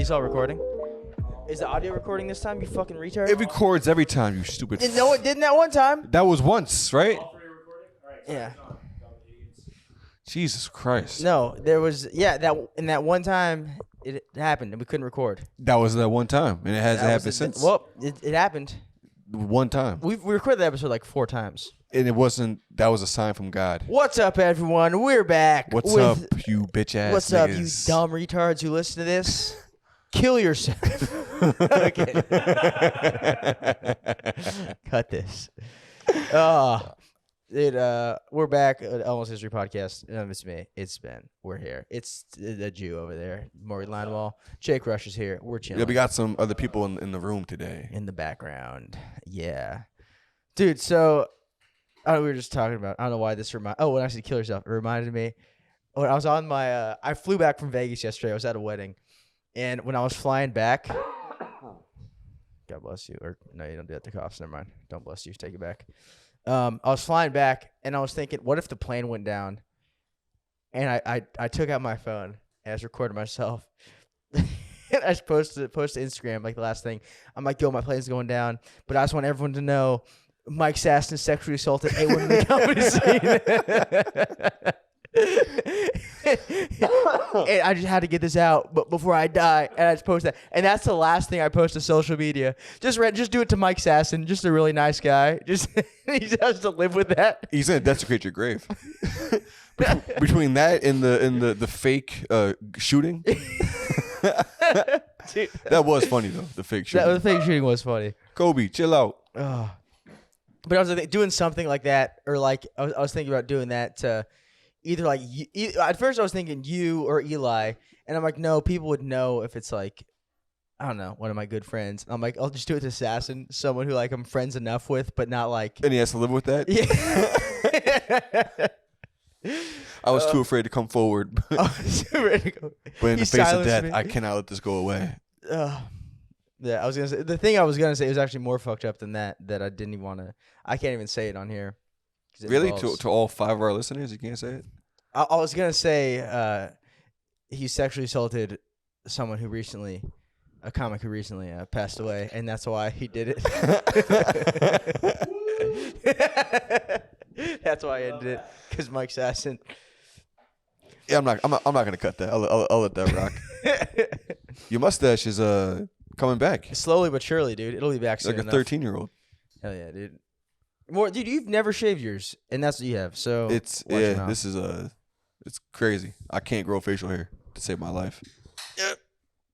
these all recording? Is the audio recording this time, you fucking retard? It records every time, you stupid. No, it didn't that one time. That was once, right? Yeah. Jesus Christ. No, there was that one time it happened and we couldn't record. That was that one time, and it hasn't happened since. Well, it happened. One time. We recorded the episode like 4 times. And it wasn't. That was a sign from God. What's up, everyone? We're back. What's up, you bitch ass? What's up, you dumb retards who listen to this? Kill yourself. Okay. Cut this. We're back at Almost History Podcast. It's me. It's Ben. We're here. It's the Jew over there, Morgan Linewall. Jake Rush is here. We're chilling. Yeah, we got some other people in the room today. In the background. Yeah. Dude, so we were just talking about, I don't know why this when I said kill yourself, it reminded me. When I was on my, I flew back from Vegas yesterday. I was at a wedding. And when I was flying back, God bless you. Or no, you don't do that to cops. Never mind. Don't bless you. Take it back. I was flying back, and I was thinking, what if the plane went down? And I took out my phone, and I was recording myself. And I just posted to Instagram, like the last thing. I'm like, yo, my plane's going down. But I just want everyone to know Mike Sasson sexually assaulted 8 women in the comedy scene. And I just had to get this out, but before I die, and I just post that, and that's the last thing I post to social media. Just do it to Mike Sasson, just a really nice guy. Just he has to live with that. He's gonna desecrate your grave. Between that and the fake shooting, Dude, that was funny though. The fake shooting. The fake shooting was funny. Kobe, chill out. But I was like, doing something like that, or like I was thinking about doing that to. Either like at first I was thinking you or Eli, and I'm like, no, people would know if it's like, I don't know, one of my good friends. I'm like, I'll just do it to Assassin, someone who like I'm friends enough with, but not like. And he has to live with that. Yeah. I was too afraid to come forward. But in the face of death, I cannot let this go away. Yeah, I was gonna say the thing I was gonna say was actually more fucked up than that I didn't even want to. I can't even say it on here. Really? To all 5 of our listeners, you can't say it? I was going to say he sexually assaulted someone who recently, a comic who recently passed away, and that's why he did it. That's why I ended it, because Mike Sasson. Yeah, I'm not going to cut that. I'll let that rock. Your mustache is coming back. Slowly but surely, dude. It'll be back soon. Like a 13-year-old. Hell yeah, dude. Dude, you've never shaved yours, and that's what you have. So this is it's crazy. I can't grow facial hair to save my life.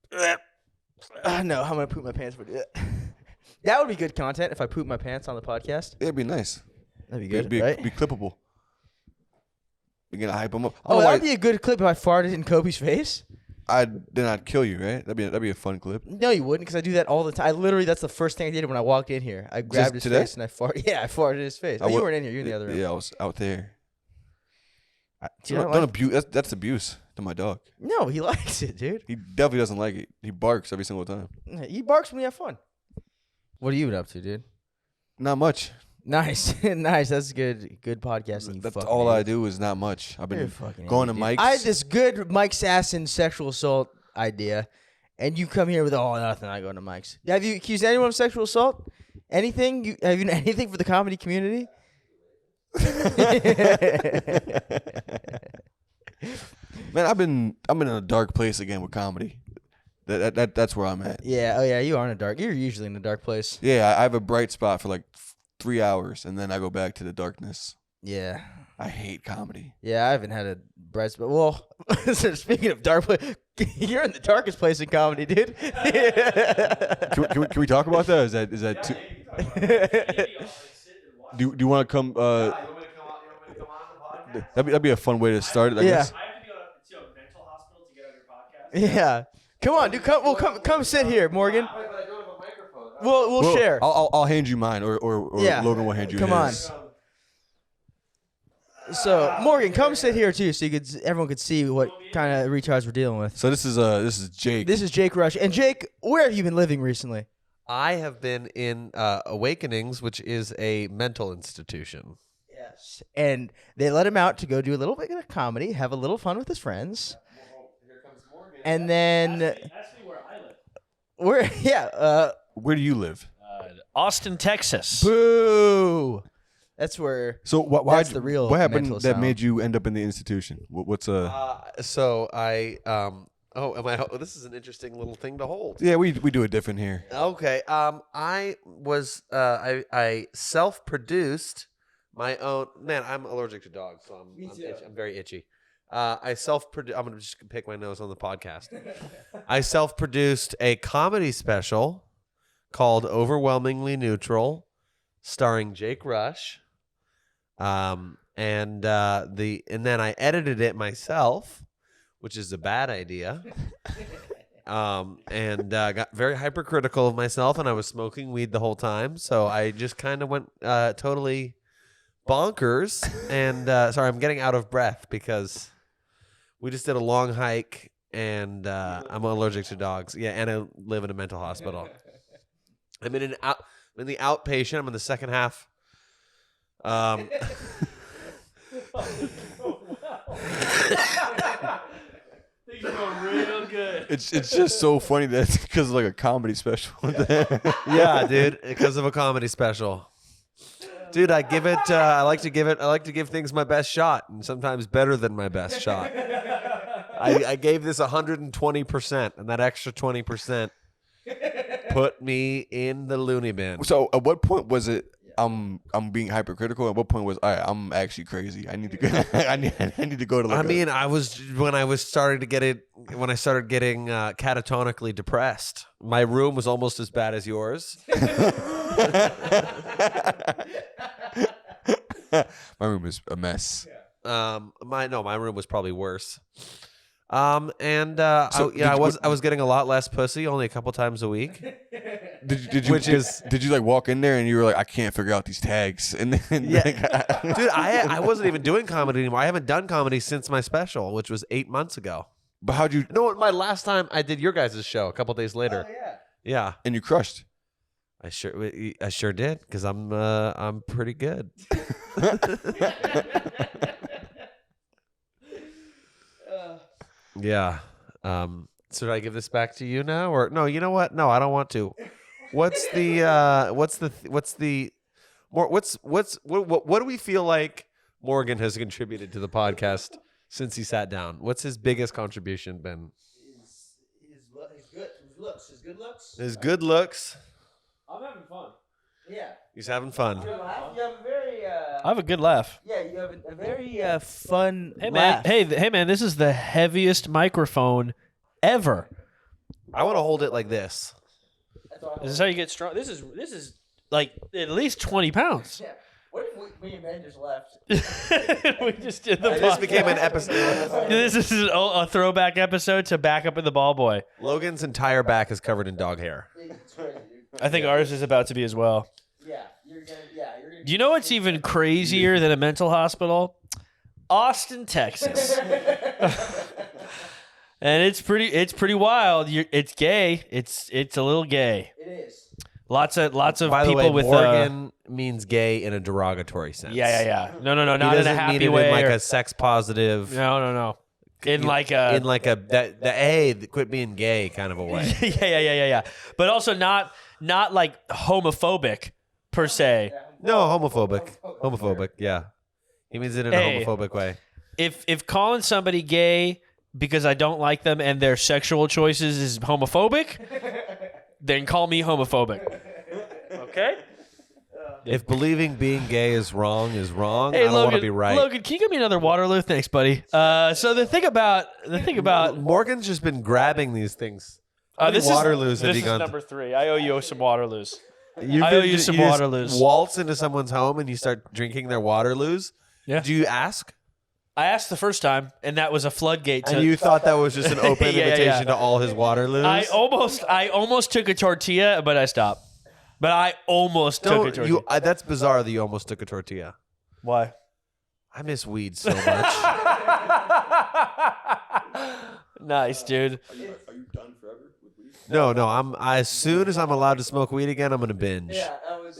No, I'm gonna poop my pants. That would be good content if I poop my pants on the podcast. It'd be nice. That'd be good, right? Be clippable. We're gonna hype them up. That'd be a good clip if I farted in Kobe's face. Then I'd kill you, right? That'd be a fun clip. No, you wouldn't, because I do that all the time. That's the first thing I did when I walked in here. I grabbed his face and I farted. Yeah, I farted in his face. You weren't in here. You were in the other room. Yeah, I was out there. Don't abuse. That's abuse to my dog. No, he likes it, dude. He definitely doesn't like it. He barks every single time. He barks when we have fun. What are you up to, dude? Not much. Nice, nice. That's good. Good podcasting. That's all I do is not much. I've been going to Mike's. I had this good Mike Sasson sexual assault idea, and you come here with nothing. I go to Mike's. Have you accused anyone of sexual assault? Anything? Have you anything for the comedy community? Man, I'm in a dark place again with comedy. That's where I'm at. Yeah. Oh yeah. You are in a dark. You're usually in a dark place. Yeah, I have a bright spot for like 3 hours, and then I go back to the darkness. Yeah. I hate comedy. Yeah, I haven't had a bright spot. Well, speaking of dark place, you're in the darkest place in comedy, dude. Can we talk about that? Is that too? Do you want to come? That'd be a fun way to start it. I guess. I have to go to a mental hospital to get on your podcast. Yeah. Come on, dude. Come sit here, Morgan. We'll share. I'll hand you mine, or Logan will hand you his. Come on. So Morgan, come sit here too, so everyone could see what kind of retards we're dealing with. So this is Jake. This is Jake Rush, and Jake, where have you been living recently? I have been in Awakenings, which is a mental institution. Yes, and they let him out to go do a little bit of comedy, have a little fun with his friends. Here comes Morgan. And then Ask me where I live. Where? Yeah. Where do you live? Austin, Texas. Boo. That's where. So That's the real what happened mental that sound. made you end up in the institution? What's So I this is an interesting little thing to hold. Yeah, we do it different here. Okay. I was I self-produced my own. Man, I'm allergic to dogs, so I'm itchy. I'm very itchy. I self-produced. I'm gonna just pick my nose on the podcast. I self-produced a comedy special called Overwhelmingly Neutral, starring Jake Rush. And then I edited it myself, which is a bad idea. And got very hypercritical of myself, and I was smoking weed the whole time. So I just kind of went totally bonkers. And sorry, I'm getting out of breath because we just did a long hike, and I'm allergic to dogs. Yeah, and I live in a mental hospital. I'm in the outpatient. I'm in the second half. Things are going real good. It's just so funny that it's because of like a comedy special. Yeah, dude, because of a comedy special. Dude, I like to give things my best shot, and sometimes better than my best shot. I gave this 120%, and that extra 20% put me in the loony bin. So at what point was it I'm being hypercritical? At what point was I'm actually crazy? I need to go. I need to go to. When I started getting catatonically depressed. My room was almost as bad as yours. My room is a mess. My room was probably worse. I was getting a lot less pussy, only a couple times a week. Did you like walk in there and you were like, I can't figure out these tags? And then dude, I wasn't even doing comedy anymore. I haven't done comedy since my special, which was 8 months ago. But how'd you? No, my last time I did your guys' show a couple days later. Oh, yeah. Yeah, And you crushed. I sure did because I'm pretty good. Yeah. Should I give this back to you now, or no? You know what? No, I don't want to. What do we feel like Morgan has contributed to the podcast since he sat down? What's his biggest contribution been? His good looks. His good looks. I'm having fun. Yeah. He's having fun. You have a very. I have a good laugh. Yeah, you have a very fun. Hey man, hey man, this is the heaviest microphone ever. I want to hold it like this. Is this how you get strong? This is like at least 20 pounds. Yeah. What if me and Ben just left? We just did the. This became an episode. This is a throwback episode to back up in the ball boy. Logan's entire back is covered in dog hair. It's crazy, dude. I think ours is about to be as well. Yeah, you're gonna. Do you know what's even crazier than a mental hospital? Austin, Texas. And it's pretty wild. It's gay. It's a little gay. It is. Lots of By the people way, with Morgan means gay in a derogatory sense. Yeah. No, He not in doesn't a mean happy it way. in like or- a sex positive. No. In like quit being gay kind of a way. yeah. But also not like homophobic per se. No, homophobic. Yeah, he means it in a Hey. homophobic way. If calling somebody gay because I don't like them and their sexual choices is homophobic, then call me homophobic. Okay? If believing being gay is wrong, I don't Hey, want to be right. Logan, can you give me another Waterloo? Thanks, buddy. So the thing about Morgan's just been grabbing these things. this Waterloos have is you gone? number 3. I owe you some Waterloos. You I owe you some just Waterloos. Waltz into someone's home and you start drinking their Waterloos. Yeah. Do you ask? I asked the first time, and that was a floodgate. And you thought that was just an open Yeah. invitation to all his Waterloos? I almost took a tortilla, but I stopped. But I almost took a tortilla. That's bizarre that you almost took a tortilla. Why? I miss weed so much. Nice, dude. Are you done forever with weed? No. As soon as I'm allowed to smoke weed again, I'm gonna binge. Yeah, that was.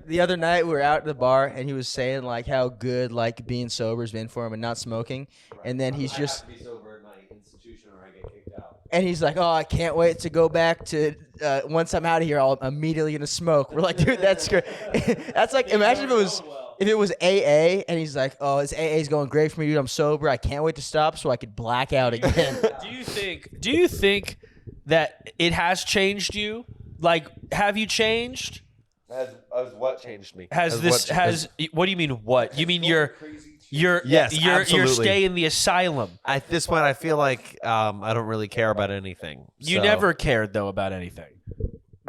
The other night we were out at the bar and he was saying like how good like being sober's been for him and not smoking, and then he's just. be sober in my institution or I get kicked out. And he's like, oh, I can't wait to go back to, once I'm out of here, I'm immediately going to smoke. We're like, dude, that's great. That's like, imagine if it was AA and he's like, oh, this AA is going great for me, dude. I'm sober. I can't wait to stop so I could black out again. Do you think that it has changed you? Like, have you changed? As what changed me? What do you mean what? You mean your absolutely. stay in the asylum. At this point, I feel like I don't really care about anything. You so. never cared though about anything.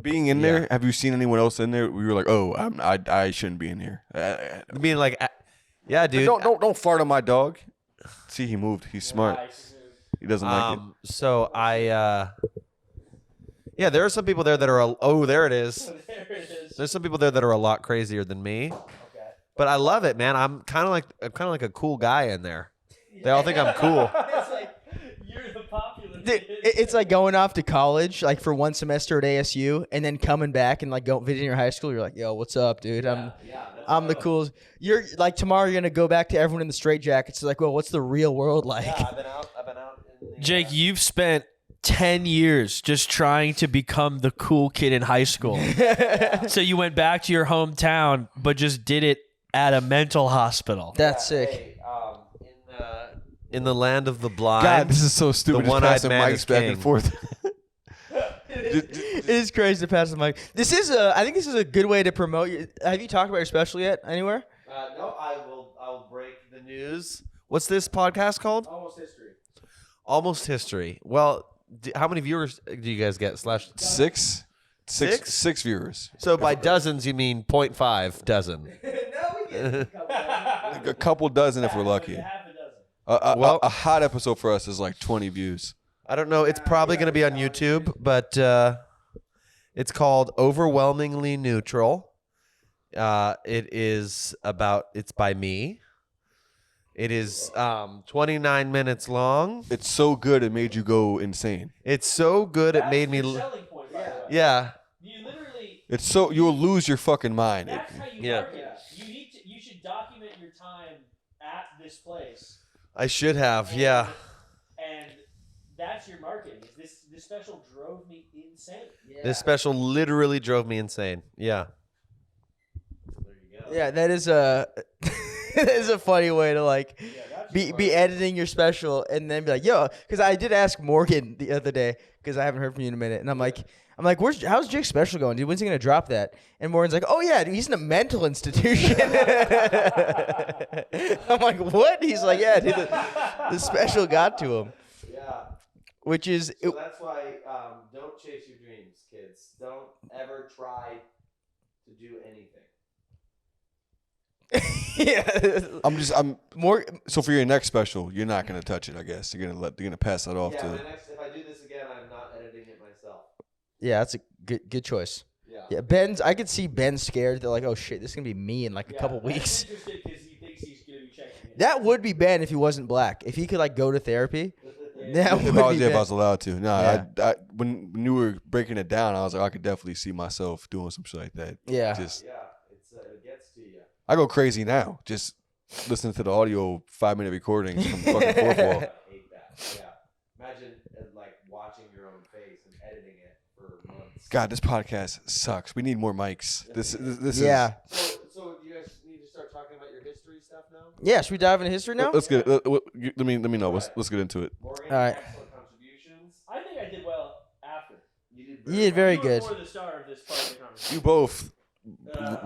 Being in there, have you seen anyone else in there? We were like, oh, I shouldn't be in here. Being like, yeah, dude. Don't fart on my dog. See, he moved. He's smart. He doesn't like it. So yeah, there are some people there that are. Oh, there it is. There's some people there that are a lot crazier than me. But I love it, man. I'm kind of like a cool guy in there. They all think I'm cool. It's like you're the popular. Dude, it's like going off to college, like for one semester at ASU, and then coming back and like visiting your high school. You're like, yo, what's up, dude? I'm the coolest. You're like tomorrow. You're gonna go back to everyone in the straitjackets. It's like, well, what's the real world like? Yeah, I've been out. Jake, you've spent 10 years just trying to become the cool kid in high school. So you went back to your hometown, but just did it at a mental hospital. That's sick. Hey, in the land of the blind. God, this is so stupid. The Just one-eyed passing man mics is back king. and forth. It is crazy to pass the mic. This is I think this is a good way to promote. Have you talked about your special yet anywhere? No, I will break the news. What's this podcast called? Almost history. Almost History. Well, how many viewers do you guys get? Six viewers. So by dozens, you mean 0.5 dozen. A couple dozen if we're lucky. Half a dozen. Well- A hot episode for us is like 20 views. I don't know. It's probably going to be on YouTube, but it's called Overwhelmingly Neutral. It's by me. It is 29 minutes long. It's so good it made you go insane. It's so good it made me. That's the selling point, by the way. Yeah. You literally. It's so you'll lose your fucking mind. That's how you Yeah. market it. You should document your time at this place, I should have. Yeah. and that's your marketing. This special drove me insane. This special literally drove me insane. Yeah. Yeah, that is a that is a funny way to like be editing your special and then be like, yo, because I did ask Morgan the other day because I haven't heard from you in a minute, and I'm like, how's Jake's special going, dude? When's he gonna drop that? And Morgan's like, oh yeah, dude, he's in a mental institution. I'm like, what? He's like, yeah, dude, the special got to him, Yeah. which is So that's why don't chase your dreams, kids. Don't ever try to do anything. yeah. I'm More. so for your next special, you're not gonna touch it. I guess you're gonna pass that off Yeah, to. if I do this again, I'm not editing it myself. Yeah, that's a good choice. Yeah. Yeah, I could see Ben scared. They're like, oh shit, this is gonna be me in like a couple weeks. Interested because he thinks he's gonna be checking in. That would be Ben if he wasn't black. If he could like go to therapy, that would If I was, be if I Ben. was allowed to. No, Yeah. I when you were breaking it down, I was like, I could definitely see myself doing some shit like that. Yeah. Just Yeah, it gets to you. I go crazy now. Just listening to the audio 5-minute recordings from fucking fourth wall. I hate that. Yeah. Imagine like watching your own face and editing it for months. God, this podcast sucks. We need more mics. This Yeah. So you guys need to start talking about your history stuff now? Yeah, should we dive into history now? Let's get. Let me know. Let's get into it. Morgan, All right. excellent contributions. I think I did well after. You You did very You were good. more the star of this part of the conversation. You both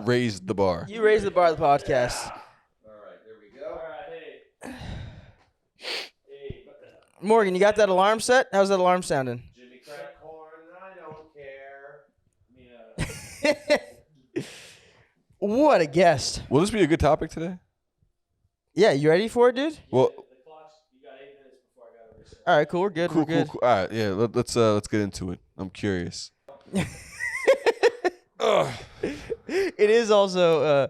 raised the bar. You raised the bar of the podcast. All right, there we All go. right, hey, Morgan, you got that alarm set? How's that alarm sounding? Jimmy Crack Horn, I don't care. What a guest. Will this be a good topic today? Yeah, you ready for it, dude? Well, the clock's. You got 8 minutes before I got to reset. All right, cool. We're good. cool. We're good. All right, yeah. Let's get into it. I'm curious. It is also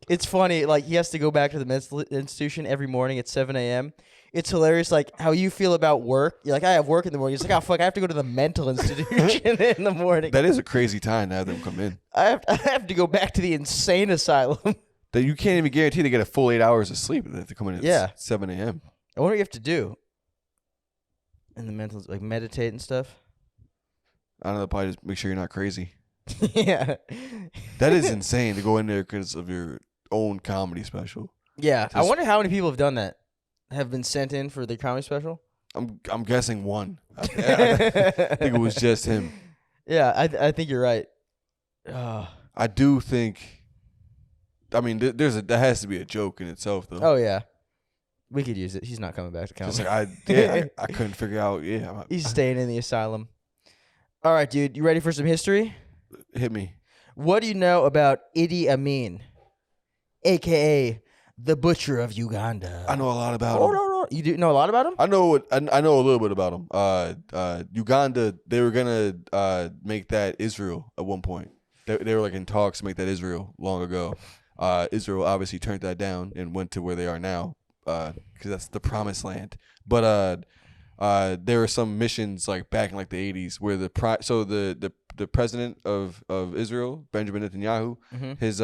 it's funny, like he has to go back to the mental institution every morning at 7 a.m. It's hilarious, like how you feel about work. You're like, I have work in the morning. He's like, oh fuck, I have to go to the mental institution in the morning. That is a crazy time to have them come in. I have to go back to the insane asylum. That you can't even guarantee they get a full 8 hours of sleep if they come in at Yeah. 7 a.m. I wonder what you have to do. And the mental, like meditate and stuff. I don't know. Probably just make sure you're not crazy. Yeah. That is insane to go in there because of your own comedy special. Yeah. I Just- wonder how many people have done that. Have been sent in for the comedy special. I'm guessing one. I think it was just him. Yeah, I think you're right. I do think. I mean, there has to be a joke in itself, though. Oh yeah, we could use it. He's not coming back to Just comedy. like I couldn't figure out. Yeah, He's staying in the asylum. All right, dude. You ready for some history? hit me. What do you know about Idi Amin, a.k.a. the Butcher of Uganda? I know a lot about Hold him. on. You do know a lot about him? I know a little bit about him. Uganda, they were gonna make that Israel at one point. They were like in talks to make that Israel long ago. Israel obviously turned that down and went to where they are now, because that's the promised land. But there were some missions like back in like the 80s where the president of Israel, Benjamin Netanyahu, his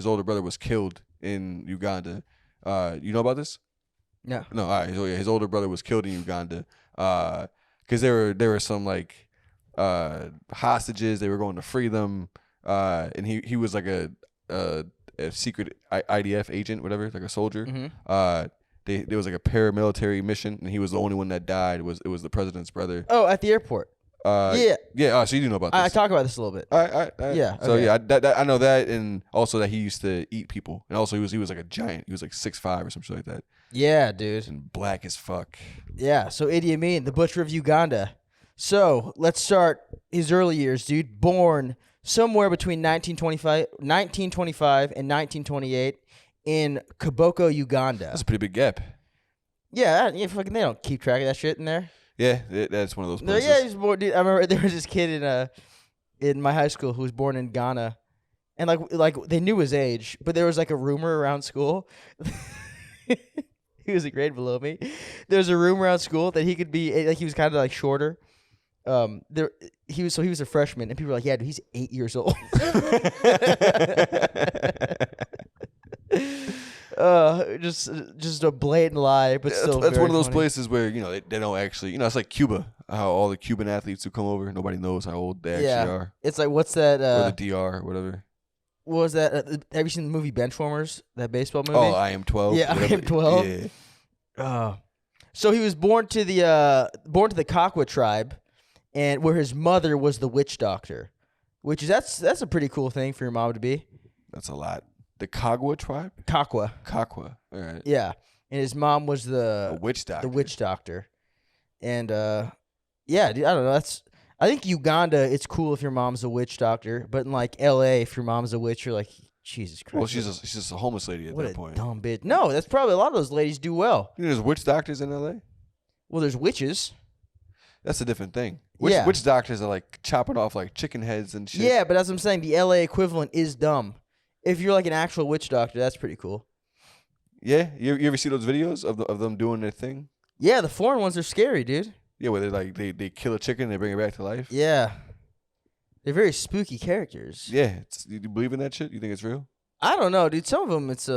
older brother was killed in Uganda. You know about this? No. No. All right. So yeah, his older brother was killed in Uganda because there were some like hostages. They were going to free them, and he was like a secret IDF agent, whatever, like a soldier. There was like a paramilitary mission, and he was the only one that died. It was the president's brother. Oh, at the airport. Yeah. Yeah. So you do know about this? I talk about this a little bit. All right. Yeah, So okay. yeah, I know that, and also that he used to eat people, and also he was like a giant. He was like 6'5" or something like that, Yeah, dude. and black as fuck. Yeah. So Idi Amin, the Butcher of Uganda. So let's start his early years, dude. Born somewhere between 1925 and 1928 in Kiboko, Uganda. That's a pretty big gap. Yeah, fucking they don't keep track of that shit in there. Yeah, that's one of those No, places. yeah, he's born. Dude, I remember there was this kid in my high school who was born in Ghana, and like they knew his age, but there was like a rumor around school. He was a grade below me. There was a rumor around school that he could be like he was kind of like shorter. He was a freshman, and people were like, "Yeah, dude, he's 8 years old." Just a blatant lie, but still. That's very one of those funny. places where they don't actually it's like Cuba, how all the Cuban athletes who come over, nobody knows how old they actually are, It's like what's that? or the DR or whatever. What was that? Have you seen the movie Benchwarmers? That baseball movie? Oh, I Am 12. Yeah, I whatever. Am 12. Yeah. So he was born to the Kakwa tribe, and where his mother was the witch doctor, which is that's a pretty cool thing for your mom to be. That's a lot. The Kagwa tribe? Kakwa, Kakwa. All right. yeah, and his mom was A the witch doctor. witch doctor, and yeah, dude, I don't know. I think Uganda, it's cool if your mom's a witch doctor, but in like L.A., if your mom's a witch, you're like, Jesus Christ. Well, she's just a homeless lady at what that a point. dumb bitch. No, that's probably a lot of those ladies do well. You know, there's witch doctors in LA? Well, there's witches. That's a different thing. Yeah. Witch doctors are like chopping off like chicken heads and shit. Yeah, but as I'm saying, the LA equivalent is dumb. If you're like an actual witch doctor, that's pretty cool. Yeah? You ever see those videos of them doing their thing? Yeah, the foreign ones are scary, dude. Yeah, where they like they kill a chicken and they bring it back to life. Yeah. They're very spooky characters. Yeah, you believe in that shit? You think it's real? I don't know, dude. Some of them, it's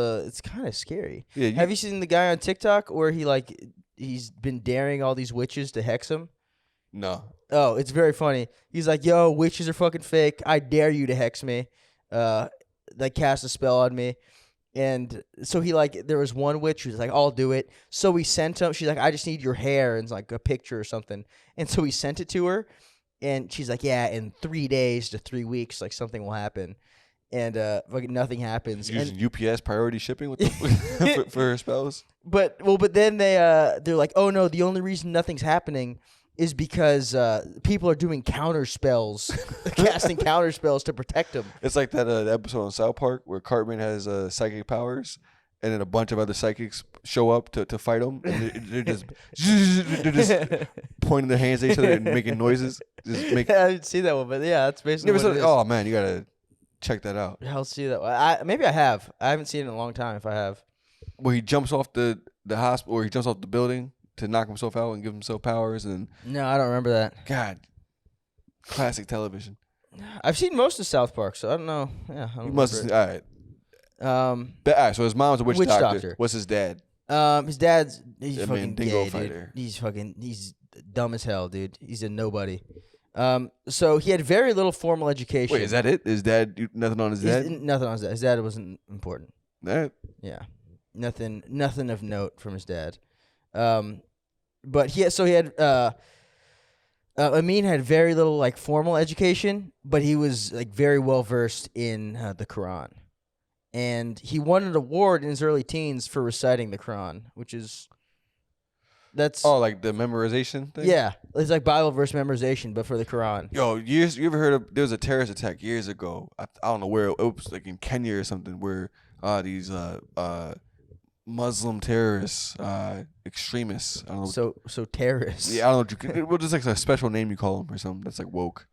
kind of scary. Yeah. Have you seen the guy on TikTok where he's been daring all these witches to hex him? No. Oh, it's very funny. He's like, "Yo, witches are fucking fake. I dare you to hex me. Like cast a spell on me." And so there was one witch who's like, "I'll do it." So we sent him. She's like, "I just need your hair and like a picture or something." And so we sent it to her, and she's like, "Yeah, in 3 days to 3 weeks, like something will happen." And like nothing happens. And Using UPS priority shipping with for her spells. but then they're like, "Oh no, the only reason nothing's happening is because people are doing counter spells, casting counter spells to protect them." It's like that episode on South Park where Cartman has psychic powers, and then a bunch of other psychics show up to fight him, and they're just pointing their hands at each other and making noises. I didn't see that one, but yeah, that's basically what it is. Oh man, you gotta check that out. I'll see that one. Maybe I have. I haven't seen it in a long time. If I have, Where he jumps off the hospital, or he jumps off the building to knock himself out and give himself powers, and no, I don't remember that. God, classic television. I've seen most of South Park, so I don't know. Yeah, I don't You must. remember All right. it. But all right. So his mom's a witch Witch doctor. doctor. What's his dad? His dad's he's fucking dingo gay, fighter. dude. He's dumb as hell, dude. He's a nobody. So he had very little formal education. Wait, is that it? Is dad nothing on his dad? Nothing on his dad. His dad wasn't important. That Yeah, nothing of note from his dad. But he had Amin had very little like formal education, but he was like very well versed in the Quran, and he won an award in his early teens for reciting the Quran, which is like the memorization thing. yeah, it's like Bible verse memorization, but for the Quran. Yo, you ever heard of? There was a terrorist attack years ago. I don't know where. It was like in Kenya or something, where these Muslim terrorists, extremists. I don't know. So terrorists. Yeah, I don't know. Well, just like a special name you call them or something. That's like woke,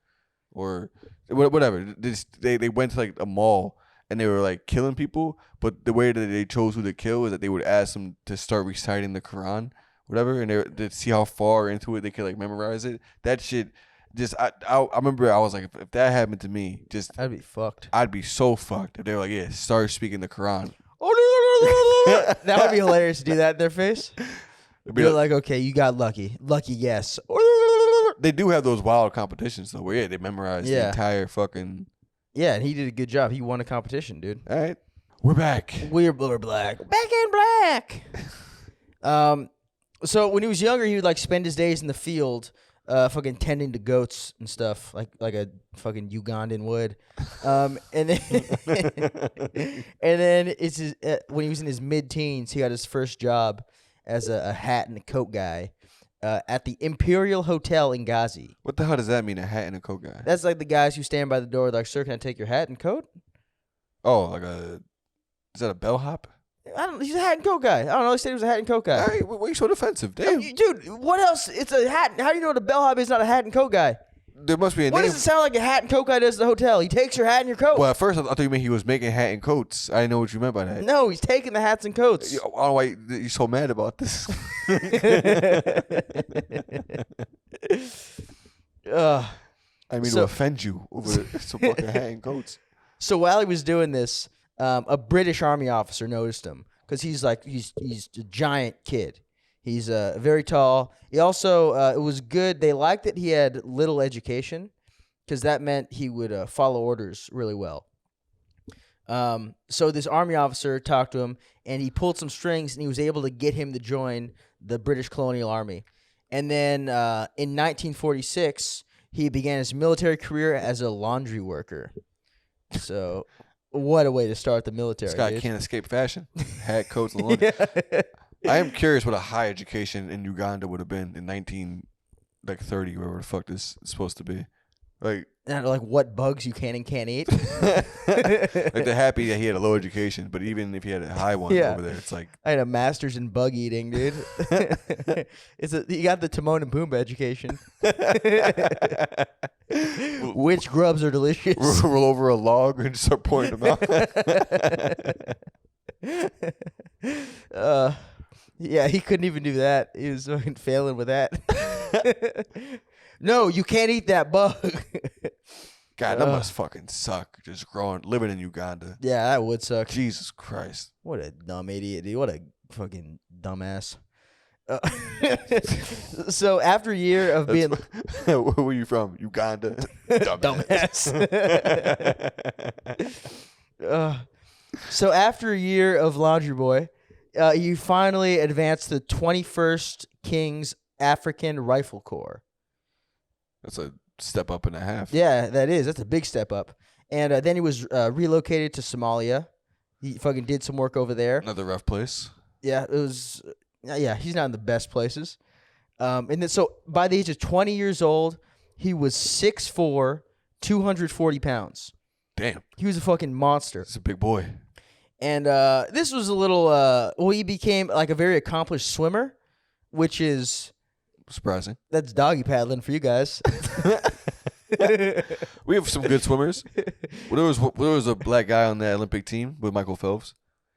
or whatever. They went to like a mall and they were like killing people, but the way that they chose who to kill is that they would ask them to start reciting the Quran, whatever, and they see how far into it they could like memorize it. That shit. Just I remember I was like, if that happened to me, I'd be fucked. I'd be so fucked if they were like, yeah, start speaking the Quran. That would be hilarious to do that in their face. Be You're like, okay, you got lucky. Lucky guess. They do have those wild competitions though, where they memorize the entire fucking. Yeah, and he did a good job. He won a competition, dude. All right, we're back. We're black. Back in black. So when he was younger, he would like spend his days in the field, fucking tending to goats and stuff, like a fucking Ugandan would. And then it's when he was in his mid-teens, he got his first job as a hat and a coat guy at the Imperial Hotel in Ghazi. What the hell does that mean? A hat and a coat guy? That's like the guys who stand by the door, like, "Sir, can I take your hat and coat?" Oh, is that a bellhop? He's a hat and coat guy. I don't know. He said he was a hat and coat guy. All right, why are you so defensive? Damn. Dude, what else? It's a hat. How do you know what a bellhop is not a hat and coat guy? There must be a What name. does it sound like a hat and coat guy does at the hotel? He takes your hat and your coat. Well, at first I thought you meant he was making hat and coats. I didn't know what you meant by that. No, he's taking the hats and coats. I don't know why you're so mad about this. I mean, to offend you over some fucking hat and coats. So while he was doing this, a British army officer noticed him because he's a giant kid. He's very tall. He also it was good. They liked that he had little education because that meant he would follow orders really well. So this army officer talked to him, and he pulled some strings, and he was able to get him to join the British colonial army. And then in 1946, he began his military career as a laundry worker. So what a way to start the military. This guy dude. can't escape fashion. Hat, coats, and laundry. I am curious what a high education in Uganda would have been in 1930, wherever the fuck this is supposed to be. Like what bugs you can and can't eat. like they're happy that he had a low education, but even if he had a high one over there, it's like I had a master's in bug eating, dude. You got the Timon and Pumbaa education. Which grubs are delicious? roll over a log and start pointing them out. Yeah, he couldn't even do that. He was fucking failing with that. No, you can't eat that bug. God, that must fucking suck. Just living in Uganda. Yeah, that would suck. Jesus Christ. What a dumb idiot, dude. What a fucking dumbass. So after a year of being... Where were you from? Uganda? Dumbass. So after a year of laundry boy, you finally advanced to the 21st King's African Rifle Corps. That's a step up and a half. Yeah, that is. That's a big step up. And then he was relocated to Somalia. He fucking did some work over there. Another rough place. Yeah, it was. Yeah, he's not in the best places. And then so by the age of 20 years old, he was 6'4", 240 pounds. Damn. He was a fucking monster. It's a big boy. And this was a little. He became like a very accomplished swimmer, which is. Surprising. That's doggy paddling for you guys. We have some good swimmers. There was a black guy on the Olympic team with Michael Phelps.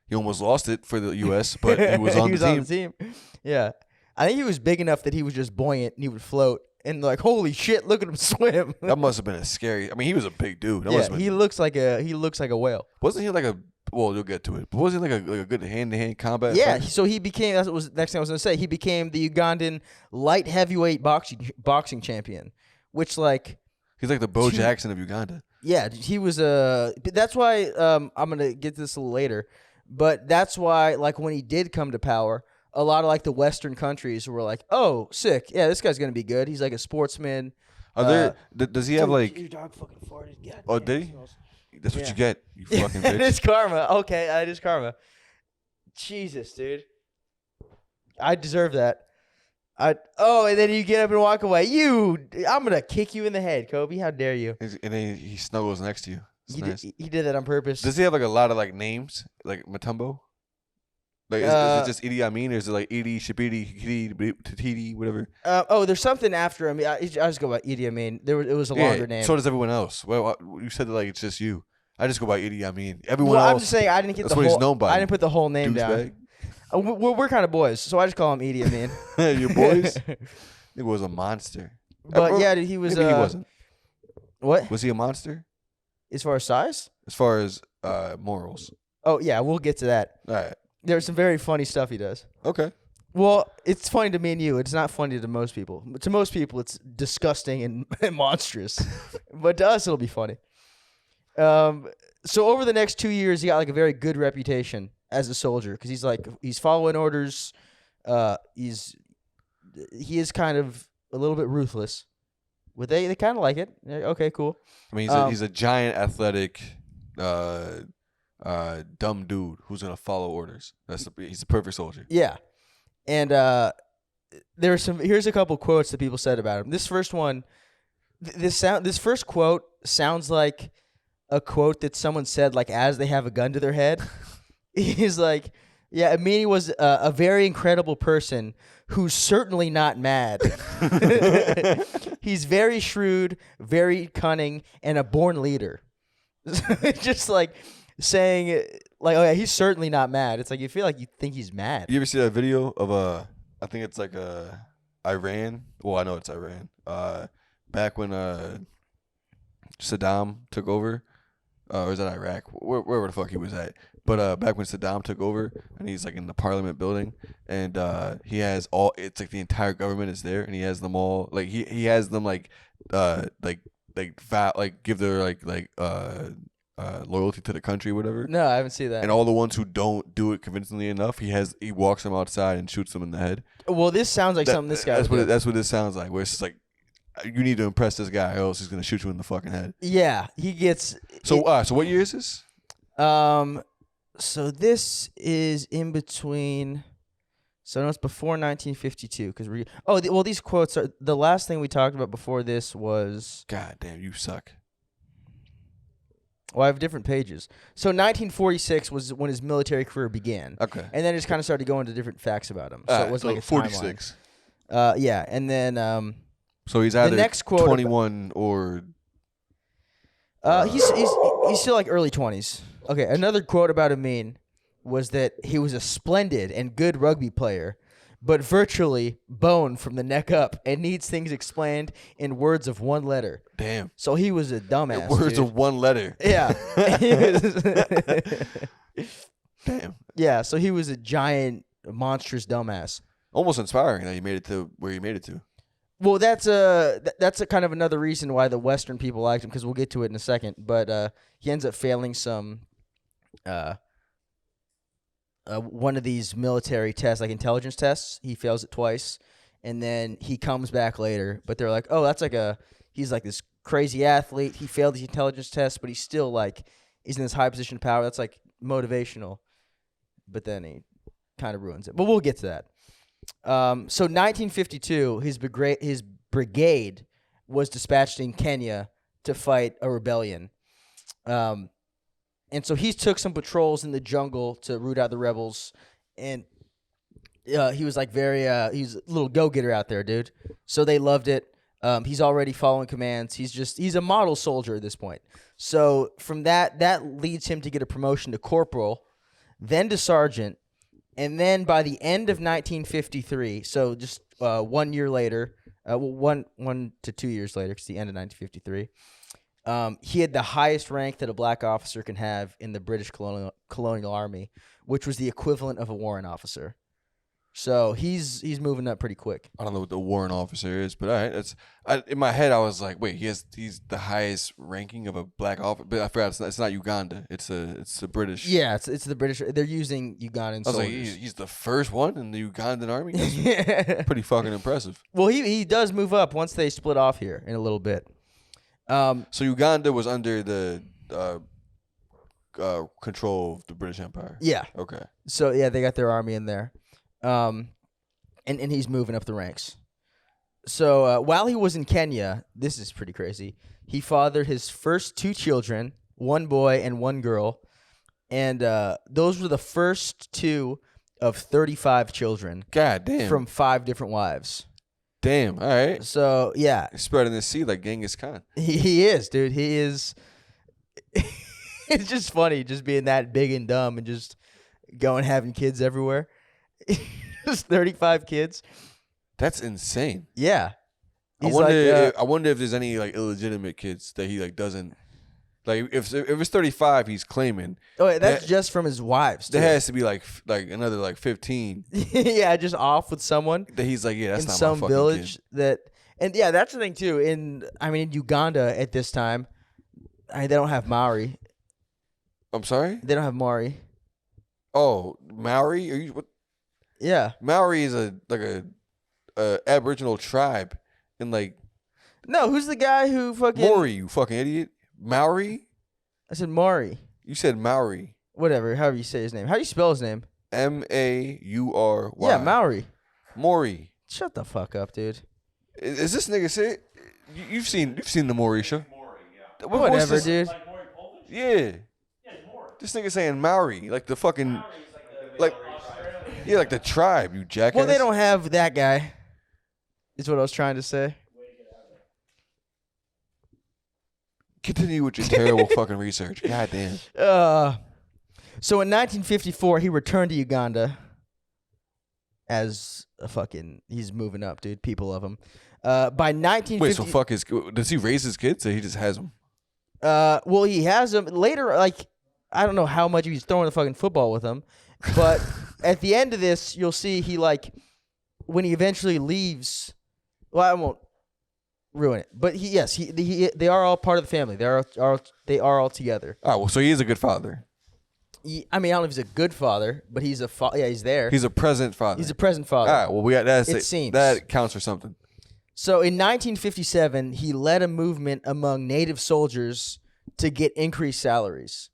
He almost lost it for the U.S., but he was on the team. Yeah. I think he was big enough that he was just buoyant and he would float. And like, holy shit, look at him swim. That must have been a scary. I mean, he was a big dude. He looks like a whale. Wasn't he like a well, you'll get to it. But wasn't he like a good hand-to-hand combat? Yeah, fighter? so he became. That's what was next thing I was gonna say. He became the Ugandan light heavyweight boxing champion, which like He's like the Bo Jackson of Uganda. yeah, he was that's why I'm gonna get to this a little later, but that's why like when he did come to power, a lot of like the Western countries were like, oh, sick, yeah, this guy's gonna be good. He's like a sportsman. Are there? Does he have like? Your dog fucking farted. God Oh, damn, did it he? smells- That's what Yeah. you get. You fucking It bitch. is karma. Okay, it is karma. Jesus, dude. I deserve that. And then you get up and walk away. I'm gonna kick you in the head, Kobe. How dare you? And then he snuggles next to you. It's nice. He did that on purpose. Does he have like a lot of like names, like Matumbo? Like is it just Idi Amin, or is it like Idi, Shapidi, Tatiti, whatever? There's something after him. I just go by Idi Amin. It was a longer name. So does everyone else. Well, you said that like it's just you. I just go by Idi Amin. Everyone Well, else. I'm just saying I didn't get that's the what whole. he's known by. I didn't put the whole name down. Douchebag. We're kind of boys, so I just call him Idi Amin. Your boys. It was a monster. But yeah, dude, he was. Maybe he wasn't. What? Was he a monster? As far as size? As far as morals. Oh yeah, we'll get to that. All right. There's some very funny stuff he does. Okay. Well, it's funny to me and you. It's not funny to most people. To most people, it's disgusting and monstrous. But to us, it'll be funny. So over the next 2 years, he got like a very good reputation as a soldier because he's following orders. He is kind of a little bit ruthless. But they kind of like it. Okay, cool. I mean, he's a giant, athletic, dumb dude who's gonna follow orders. He's a perfect soldier. Yeah, and here's a couple quotes that people said about him. This first one, this first quote sounds like a quote that someone said like as they have a gun to their head. He's like, yeah, Amini was a very incredible person who's certainly not mad. He's very shrewd, very cunning, and a born leader. Just like saying, like, oh yeah, he's certainly not mad. It's like you feel like you think he's mad. You ever see that video of I think it's like Iran. Well, I know it's Iran. Back when Saddam took over, or is that Iraq? Wherever the fuck he was at. But back when Saddam took over, and he's like in the Parliament building, and he has it's like the entire government is there, and he has them all like he has them like give their loyalty to the country, whatever. No, I haven't seen that. And all the ones who don't do it convincingly enough, he walks them outside and shoots them in the head. Well, this sounds like something this guy. That's what it sounds like. Where it's just like you need to impress this guy, or else he's gonna shoot you in the fucking head. Yeah, he gets. So what year is this? So this is in between. So no, it's before 1952 because these quotes are the last thing we talked about before this was. God damn, you suck. Well, I have different pages. So 1946 was when his military career began. Okay. And then it just kind of started going into different facts about him. So it was like a 46. timeline. Yeah, and then So he's either next quote 21 or. he's still like early 20s. Okay, another quote about Amin was that he was a splendid and good rugby player, but virtually bone from the neck up and needs things explained in words of one letter. Damn. So he was a dumbass. Words dude. of one letter. Yeah. Damn. Yeah, so he was a giant, monstrous dumbass. Almost inspiring that he made it to where he made it to. Well, that's a kind of another reason why the Western people liked him because we'll get to it in a second. But he ends up failing some one of these military tests, like intelligence tests. He fails it twice, and then he comes back later. But they're like, oh, he's like this crazy athlete. He failed the intelligence test, but he's still like he's in this high position of power. That's like motivational. But then he kind of ruins it. But we'll get to that. So 1952, his brigade was dispatched in Kenya to fight a rebellion. And so he took some patrols in the jungle to root out the rebels. And he was like he's a little go-getter out there, dude. So they loved it. He's already following commands. He's a model soldier at this point. So from that leads him to get a promotion to corporal, then to sergeant. And then by the end of 1953, so just 1 year later, 1 to 2 years later, because the end of 1953, He had the highest rank that a black officer can have in the British colonial army, which was the equivalent of a warrant officer. So he's moving up pretty quick. I don't know what the warrant officer is, but all right. In my head, I was like, wait, he's the highest ranking of a black officer. But I forgot it's not Uganda. It's the British. Yeah, it's the British. They're using Ugandan I was like, soldiers. he's the first one in the Ugandan army. That's pretty fucking impressive. Well, he does move up once they split off here in a little bit. So Uganda was under the control of the British Empire. Yeah. Okay. So yeah, they got their army in there, and he's moving up the ranks. So while he was in Kenya, this is pretty crazy. He fathered his first 2 children, 1 boy and 1 girl, and those were the first 2 of 35 children. God damn. From 5 different wives. Damn. All right. So yeah, Spreading the seed like Genghis Khan. he is, dude. He is. It's just funny, just being that big and dumb and just going having kids everywhere. Just 35 kids. That's insane. Yeah. I He's wonder if there's any like illegitimate kids that he like doesn't like. If it's 35, he's claiming. Oh, that's just from his wives. There too. has to be like another like 15 Yeah, just off with someone that he's like, yeah, that's in not some my fucking village kid. that, and yeah, that's the thing too. In Uganda at this time, they don't have Maori. I'm sorry. They don't have Maori. Oh, Maori? Are you what? Yeah. Maori is a Aboriginal tribe in like No, who's the guy who fucking Maori? You fucking idiot. Maori? I said Maori. You said Maori. Whatever, however you say his name. How do you spell his name? Mauri. Yeah, Maori. Maori. Shut the fuck up, dude. Is this nigga say? You've seen the Maurisha. Whatever, dude. Like Maury Povich? Yeah. Yeah, it's Maury. This nigga saying Maori, like the fucking, Maury's like the like, Australian. yeah, like the tribe, you jackass. Well, they don't have that guy. Is what I was trying to say. Continue with your terrible fucking research. God damn. So in 1954, he returned to Uganda as a fucking. He's moving up, dude. People love him. By 1950. Wait, so fuck his. Does he raise his kids or he just has them? Well, he has them later. Like, I don't know how much he's throwing the fucking football with them, but at the end of this, you'll see he like when he eventually leaves. Well, I won't ruin it, but they are all part of the family. They are all together. Oh, well, so he is a good father. I mean, I don't know if he's a good father, but he's he's there. He's a present father. He's a present father. All right, well, we got that. It seems. That counts for something. So in 1957, he led a movement among native soldiers to get increased salaries.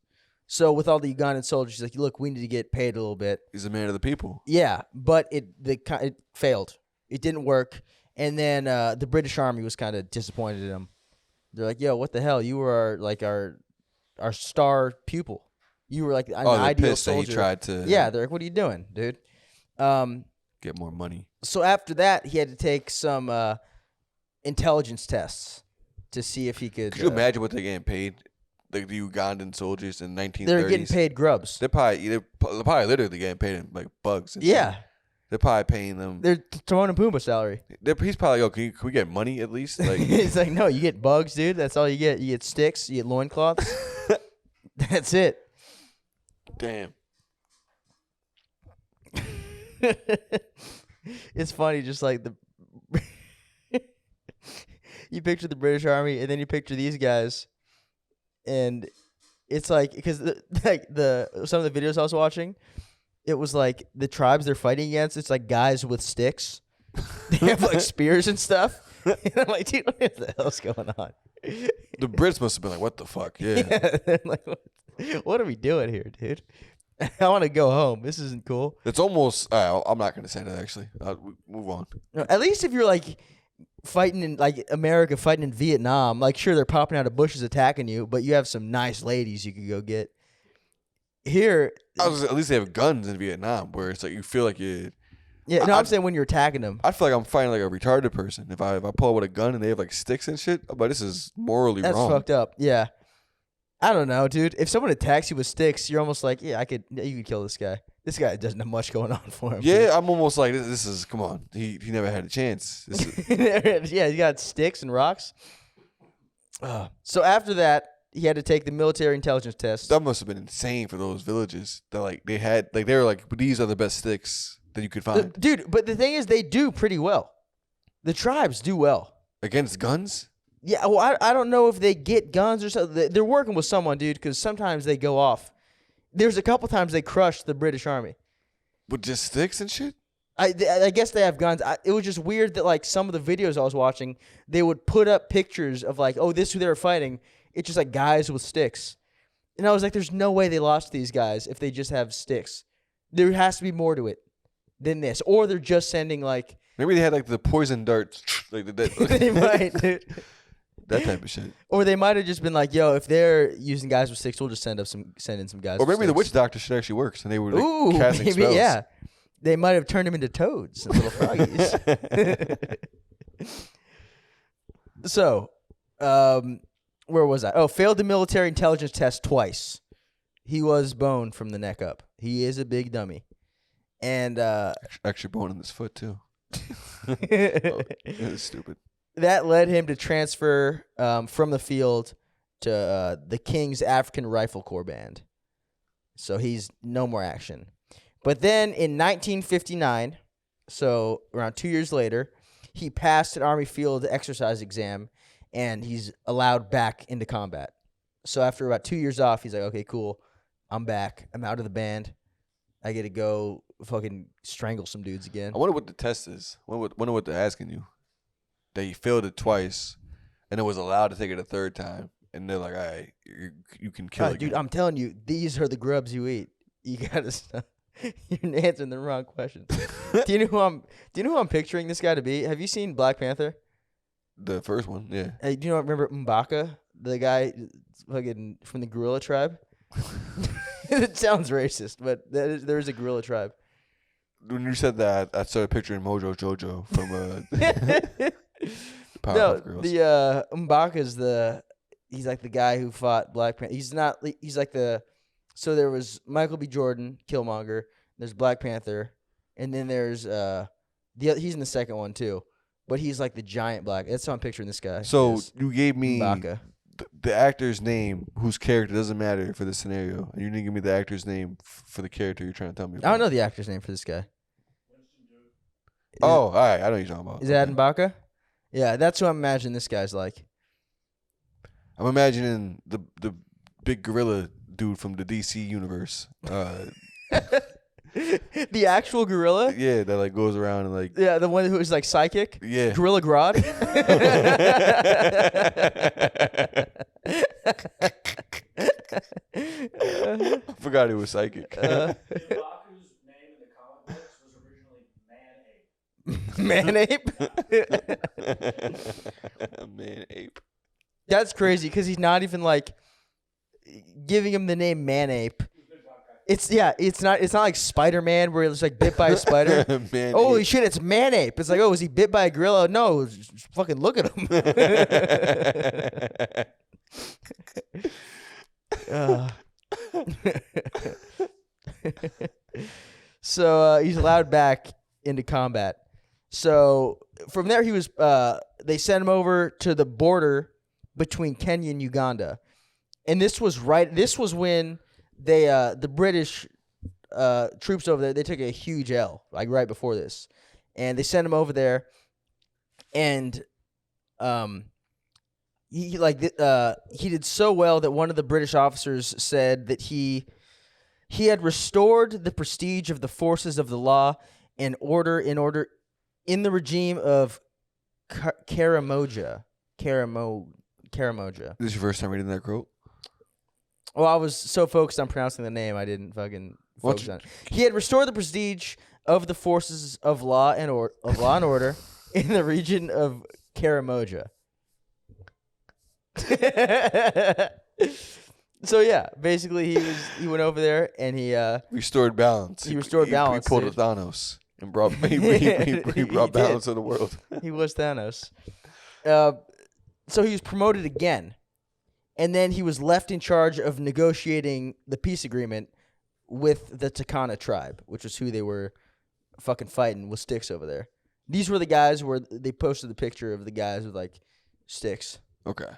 So with all the Ugandan soldiers, he's like, look, we need to get paid a little bit. He's a man of the people. Yeah, but it failed. It didn't work. And then the British Army was kind of disappointed in him. They're like, yo, what the hell? You were our star pupil. You were like an ideal pissed soldier. that he tried to. Yeah, they're like, what are you doing, dude? Get more money. So after that, he had to take some intelligence tests to see if he could. Could you imagine what they're getting paid? Like the Ugandan soldiers in 1930s. They're getting paid grubs. They're probably literally getting paid in like bugs. And Yeah. shit. They're probably paying them. They're Timon and Pumbaa salary. He's probably like, can we get money at least? Like, It's like, no, you get bugs, dude. That's all you get. You get sticks. You get loincloths. That's it. damn. It's funny, just like you picture the British Army, and then you picture these guys, and it's like because some of the videos I was watching, it was like the tribes they're fighting against. It's like guys with sticks. They have like spears and stuff. And I'm like, dude, what the hell's going on? The Brits must have been like, what the fuck? Yeah. They're like, what are we doing here, dude? I want to go home. This isn't cool. It's almost. I'm not gonna say that actually. Move on. At least if you're like fighting in like America, fighting in Vietnam, like sure they're popping out of bushes attacking you, but you have some nice ladies you could go get. Here, At least they have guns in Vietnam, where it's like you feel like you. yeah, no, I'm saying when you're attacking them. I feel like I'm fighting like a retarded person if I pull out with a gun and they have like sticks and shit. But this is morally That's wrong. fucked up. Yeah, I don't know, dude. If someone attacks you with sticks, you're almost like, yeah, you could kill this guy. This guy doesn't have much going on for him. Yeah, I'm almost like this is come on. He never had a chance. This is, Yeah, you got sticks and rocks. So after that, he had to take the military intelligence test. That must have been insane for those villages. That like they had like they were like these are the best sticks that you could find Dude, but the thing is, they do pretty well. The tribes do well. against guns. Yeah, well, I don't know if they get guns or something. They're working with someone, dude, because sometimes they go off. There's a couple times they crushed the British Army. With just sticks and shit? I guess they have guns. It was just weird that, like, some of the videos I was watching, they would put up pictures of, like, oh, this is who they were fighting. It's just, like, guys with sticks. And I was like, there's no way they lost these guys if they just have sticks. There has to be more to it than this. Or they're just sending, like... Maybe they had, like, the poison darts. Like they might, dude. That type of shit. Or they might have just been like, yo, if they're using guys with sticks, we'll just send in some guys Or with maybe the sticks. witch doctor shit actually works, and they were like, Ooh, casting maybe, spells. yeah. They might have turned him into toads and little froggies. So, where was I? Oh, failed the military intelligence test twice. He was boned from the neck up. He is a big dummy. And Extra bone in his foot, too. It's stupid. that led him to transfer from the field to the King's African Rifle Corps Band. So he's no more action. But then in 1959, so around 2 years later, he passed an Army field exercise exam, and he's allowed back into combat. So after about 2 years off, he's like, okay, cool. I'm back. I'm out of the band. I get to go fucking strangle some dudes again. I wonder what the test is. I wonder what they're asking you. That you failed it twice, and it was allowed to take it a third time. And they're like, all right, you can kill it. Dude, I'm telling you, these are the grubs you eat. You gotta stop. You're answering the wrong questions. Do you know who I'm picturing this guy to be? Have you seen Black Panther? The first one, yeah. Hey, do you remember M'Baka, the guy fucking from the gorilla tribe? It sounds racist, but there is a gorilla tribe. When you said that, I started picturing Mojo Jojo from No, Powerpuff Girls. the M'Baka's he's like the guy who fought Black Panther. He's like so there was Michael B. Jordan, Killmonger, there's Black Panther, and then there's he's in the second one too. But he's like the giant black. That's how I'm picturing this guy. So you gave me M'Baka. the actor's name, whose character doesn't matter for this scenario, and you didn't give me the actor's name for the character you're trying to tell me about. I don't know the actor's name for this guy. Oh, all right. I know what you're talking about. Is that M'Baka? Yeah, that's who I'm imagining this guy's like. I'm imagining the big gorilla dude from the DC universe. The actual gorilla? Yeah, that like goes around and like Yeah, the one who is like psychic? yeah. Gorilla Grodd? I forgot he was psychic. Baku's name in the comic books was originally Man Ape. Man-ape? Man ape. That's crazy because he's not even like giving him the name Man-ape. It's not like Spider-Man where he's like bit by a spider. Man Holy ape. shit, it's Man-ape. It's like, oh, is he bit by a gorilla? No, just fucking look at him. So he's allowed back into combat. So from there, he was. They sent him over to the border between Kenya and Uganda, and this was when they the British troops over there, they took a huge L like right before this, and they sent him over there, and he did so well that one of the British officers said that he had restored the prestige of the forces of the law and order in the regime of Karamoja. This is your first time reading that quote? Well, I was so focused on pronouncing the name, I didn't fucking focus on it. He had restored the prestige of the forces of law and order in the region of Karamoja. So yeah, basically he went over there and he Restored balance. He restored balance, He pulled a dude. Thanos and brought he brought He balance did. to the world. He was Thanos. So he was promoted again. And then he was left in charge of negotiating the peace agreement with the Turkana tribe, which was who they were fucking fighting with sticks over there. These were the guys where they posted the picture of the guys with like sticks. Okay.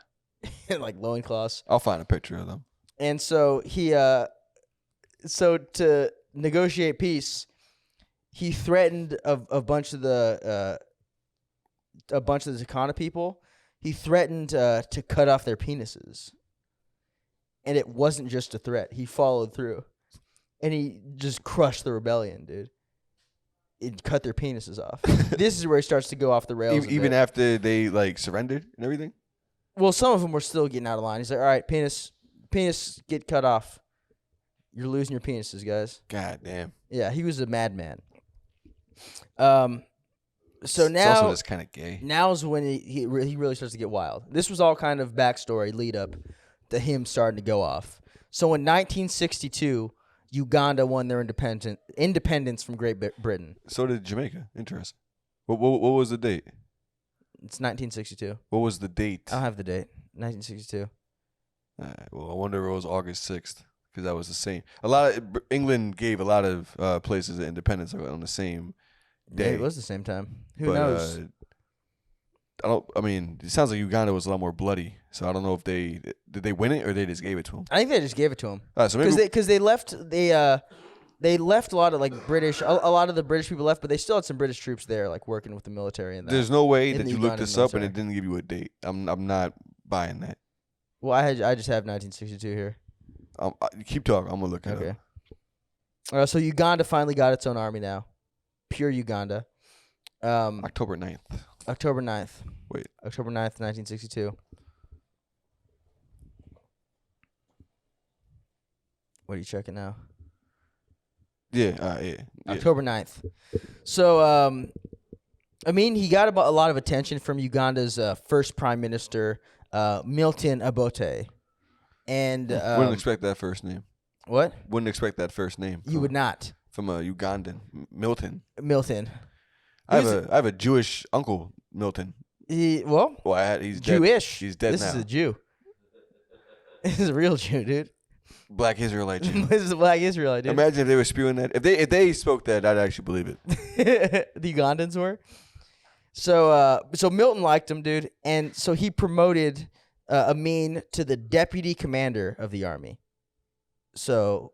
like loincloths. I'll find a picture of them. And so he, so to negotiate peace, he threatened a bunch of the Takana people. He threatened to cut off their penises, and it wasn't just a threat. He followed through, and he just crushed the rebellion, dude. It cut their penises off. This is where he starts to go off the rails. Even after they like surrendered and everything. Well, some of them were still getting out of line. He's like, "All right, penis, get cut off. You're losing your penises, guys." God damn. Yeah, he was a madman. So It's also now, just kind of gay. now's when he really starts to get wild. This was all kind of backstory lead up to him starting to go off. So in 1962, Uganda won their independence from Great Britain. So did Jamaica. Interesting. What was the date? It's 1962. What was the date? I don't have the date. 1962. Well, I wonder if it was August 6th because that was the same. England gave a lot of places independence on the same day. Yeah, it was the same time. Who But, knows? I mean, it sounds like Uganda was a lot more bloody. So I don't know if did they win it or they just gave it to them. I think they just gave it to him. So maybe Because they left they left a lot of like British a lot of the British people left, but they still had some British troops there like working with the military and that. there's no way in that the you looked Ugandan this up and military. it didn't give you a date. I'm not buying that. Well, I just have 1962 here. Keep talking. I'm gonna look it Okay. up. So Uganda finally got its own army now. Pure Uganda. October 9th. October 9th. Wait. October 9th, 1962. What are you checking now? Yeah. October 9th. So, I mean, he got a lot of attention from Uganda's first prime minister, Milton Obote. And Wouldn't expect that first name. what? Wouldn't expect that first name. You would not. From a Ugandan, Milton. Milton. I have a Jewish uncle, Milton. He's He's dead. Jewish. He's dead This now. is a Jew. This is a real Jew, dude. Black Israelite Jew. This is a black Israelite, dude. Imagine if they were spewing that. If they spoke that, I'd actually believe it. The Ugandans were. So Milton liked him, dude, and so he promoted Amin to the deputy commander of the army. So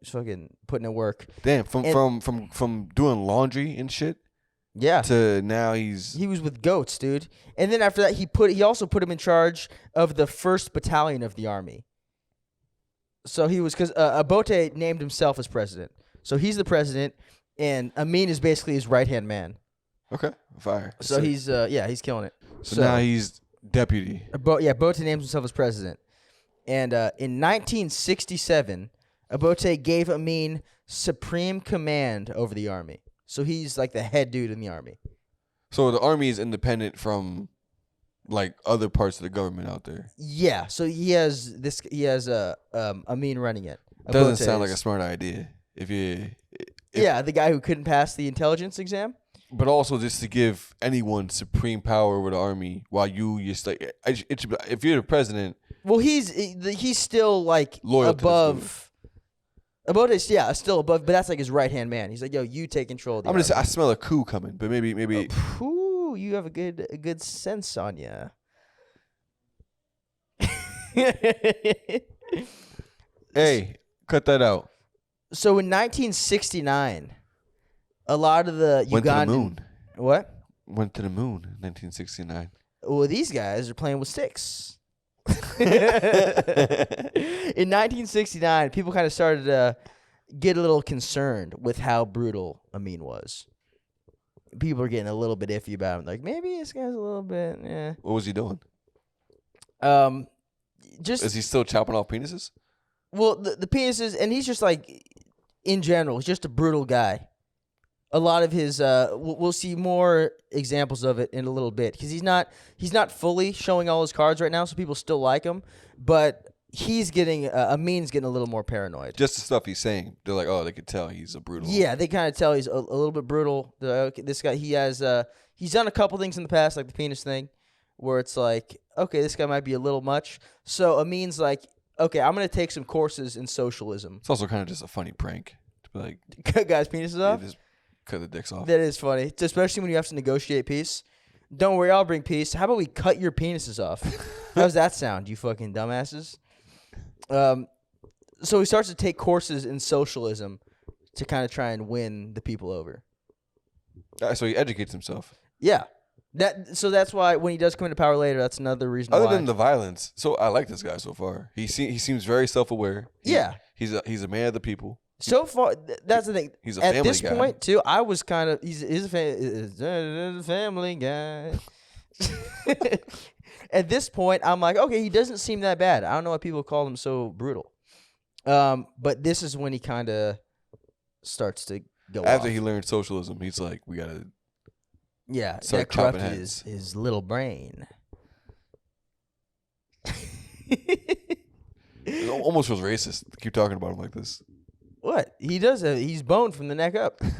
he's fucking putting in work. Damn, from doing laundry and shit Yeah. to now he was with goats, dude. And then after that, he also put him in charge of the 1st Battalion of the army. So he was, because Obote named himself as president. So he's the president, and Amin is basically his right-hand man. okay. Fire. So he's killing it. So now he's deputy. Obote names himself as president. And in 1967, Obote gave Amin supreme command over the army. So he's like the head dude in the army. So the army is independent from like other parts of the government out there. Yeah. So he has Amin running it. Doesn't Obote sound like is. a smart idea. Yeah, the guy who couldn't pass the intelligence exam. But also just to give anyone supreme power over the army while you just like it should be, if you're the president. Well, he's still like Loyal to this above. Obote's still above, but that's like his right hand man. He's like, yo, you take control of the I'm gonna army. say I smell a coup coming, but maybe Ooh, you have a good sense on you. hey, cut that out. So in 1969, a lot of the Went to the Ugandan moon. What? Went to the moon in 1969. Well, these guys are playing with sticks. In 1969, people kind of started to get a little concerned with how brutal Amin was. People are getting a little bit iffy about him. Like, maybe this guy's a little bit, What was he doing? Just Is he still chopping off penises? well, the penises, and he's just like, in general, he's just a brutal guy. A lot of his, we'll see more examples of it in a little bit, because he's not fully showing all his cards right now, so people still like him, but he's getting, Amin's getting a little more paranoid. Just the stuff he's saying. They're like, oh, they could tell he's a brutal. Yeah, they kind of tell he's a little bit brutal. Okay, this guy, he's done a couple things in the past, like the penis thing, where it's like, okay, this guy might be a little much. So Amin's like, okay, I'm gonna take some courses in socialism. It's also kind of just a funny prank to be like, Cut guys' penises off. just cut the dicks off. That is funny, especially when you have to negotiate peace. Don't worry, I'll bring peace. How about we cut your penises off? How's that sound, you fucking dumbasses? So he starts to take courses in socialism to kind of try and win the people over. So he educates himself. Yeah. So that's why when he does come into power later, that's another reason Other why. than the violence, so I like this guy so far. He seems very self-aware. Yeah. He's a man of the people. So far, that's the thing. He's a At family this guy. point, too, I was kind of he's a family guy. At this point, I'm like, okay, he doesn't seem that bad. I don't know why people call him so brutal. But this is when he kind of starts to go After off. he learned socialism, he's like, we gotta. Yeah, start that corrupted chopping his little brain. It almost feels racist to keep talking about him like this. What? He does he's boned from the neck up. I'm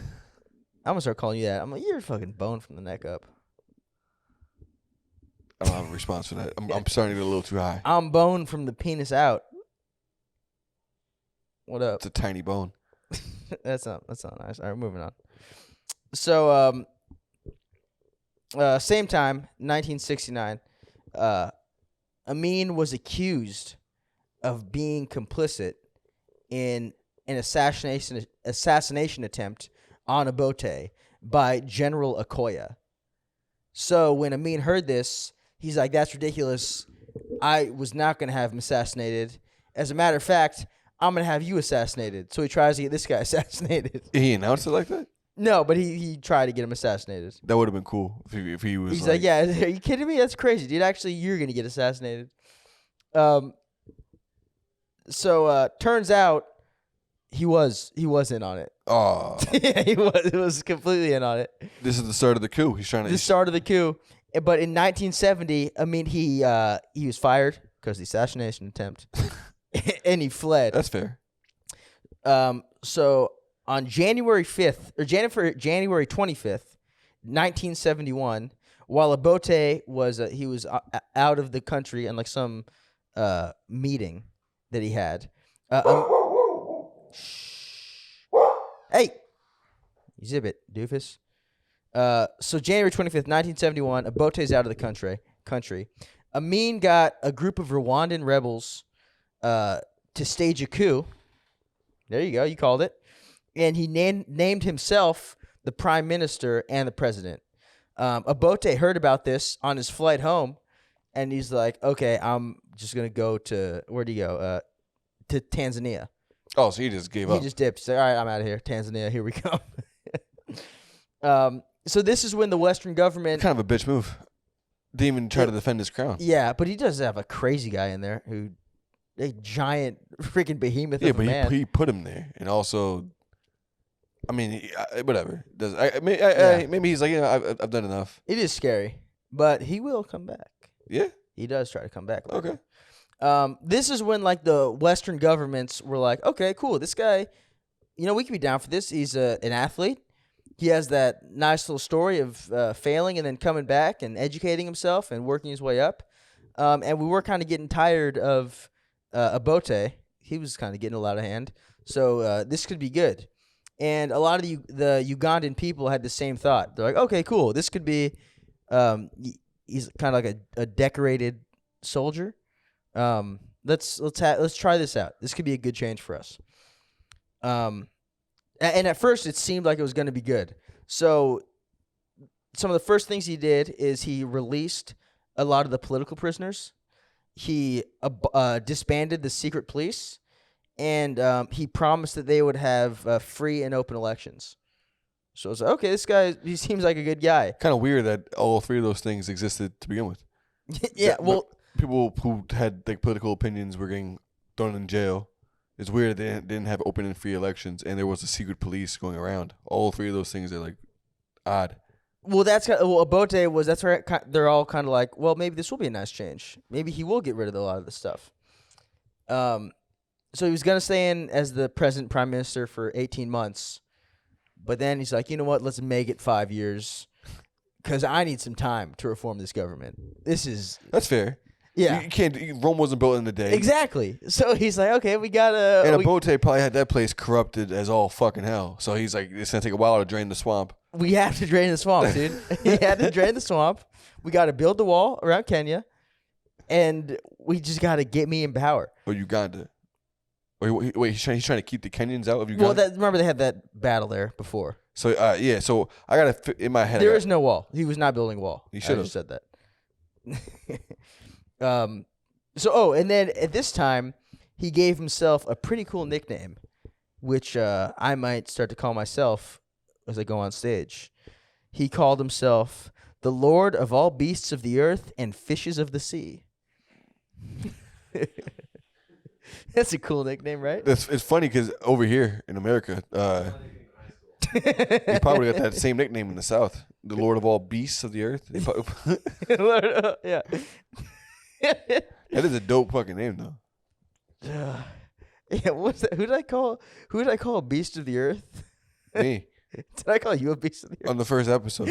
gonna start calling you that. I'm like, you're fucking boned from the neck up. I don't have a response for that. I'm starting to get a little too high. I'm boned from the penis out. What up? It's a tiny bone. That's not nice. All right, moving on. So, same time, 1969, Amin was accused of being complicit in an assassination attempt on Obote by General Okoya. So when Amin heard this, he's like, "That's ridiculous. I was not going to have him assassinated. As a matter of fact, I'm going to have you assassinated." So he tries to get this guy assassinated. He announced it like that? No, but he tried to get him assassinated. That would have been cool if he was. He's like, "Yeah, are you kidding me? That's crazy, dude. Actually, you're gonna get assassinated." So turns out he was in on it. Oh, Yeah, he was completely in on it. this is the start of the coup. He's trying to. The start of the coup. But in 1970, I mean, he was fired because of the assassination attempt, and he fled. That's fair. So on January 5th, or January 25th, 1971, while Obote was he was out of the country in like some meeting that he had. Hey, exhibit doofus. So January 25th, 1971, Obote's out of the country. Amin got a group of Rwandan rebels to stage a coup. There you go. You called it. And he named himself the prime minister and the president. Obote heard about this on his flight home, and he's like, okay, I'm just going to go to, where'd he go? To Tanzania. Oh, so he just gave up. He just dipped. He's like, all right, I'm out of here. Tanzania, here we come. So this is when the Western government... Kind of a bitch move. Didn't even try to defend his crown. Yeah, but he does have a crazy guy in there who... A giant freaking behemoth of a man. Yeah, but he put him there. And also... I mean, whatever. Maybe he's like, I've done enough. It is scary, but he will come back. Yeah? He does try to come back. Okay. This is when like the Western governments were like, okay, cool. This guy, we could be down for this. He's an athlete. He has that nice little story of failing and then coming back and educating himself and working his way up. And we were kind of getting tired of Obote. He was kind of getting a lot of hand. So this could be good. And a lot of the Ugandan people had the same thought. They're like, okay, cool. This could be, he's kind of like a decorated soldier. Let's try this out. This could be a good change for us. And at first it seemed like it was going to be good. So some of the first things he did is he released a lot of the political prisoners. He disbanded the secret police. And he promised that they would have free and open elections. So I was like, okay, this guy, he seems like a good guy. Kind of weird that all three of those things existed to begin with. Yeah, well... People who had like political opinions were getting thrown in jail. It's weird they didn't have open and free elections, and there was a secret police going around. All three of those things are like odd. Well, Obote was, that's where they're all kind of like, well, maybe this will be a nice change. Maybe he will get rid of a lot of this stuff. So he was going to stay in as the president prime minister for 18 months. But then he's like, you know what? Let's make it 5 years because I need some time to reform this government. That's fair. Yeah. You can't. Rome wasn't built in a day. Exactly. So he's like, okay, we got to... And Obote probably had that place corrupted as all fucking hell. So he's like, it's going to take a while to drain the swamp. we have to drain the swamp, dude. We had to drain the swamp. We got to build the wall around Kenya, and we just got to get me in power. Or Uganda. Wait, he's trying to keep the Kenyans out of Uganda? Well, remember they had that battle there before. So, yeah, so I got to, in my head. There is no wall. He was not building a wall. He should have said that. And then at this time, he gave himself a pretty cool nickname, which I might start to call myself as I go on stage. He called himself the Lord of all beasts of the earth and fishes of the sea. That's a cool nickname, right? It's funny because over here in America, he probably got that same nickname in the South. The Lord of all beasts of the earth. Yeah. That is a dope fucking name, though. Yeah, what's that? Who did I call a beast of the earth? Me. Did I call you a beast of the earth? On the first episode.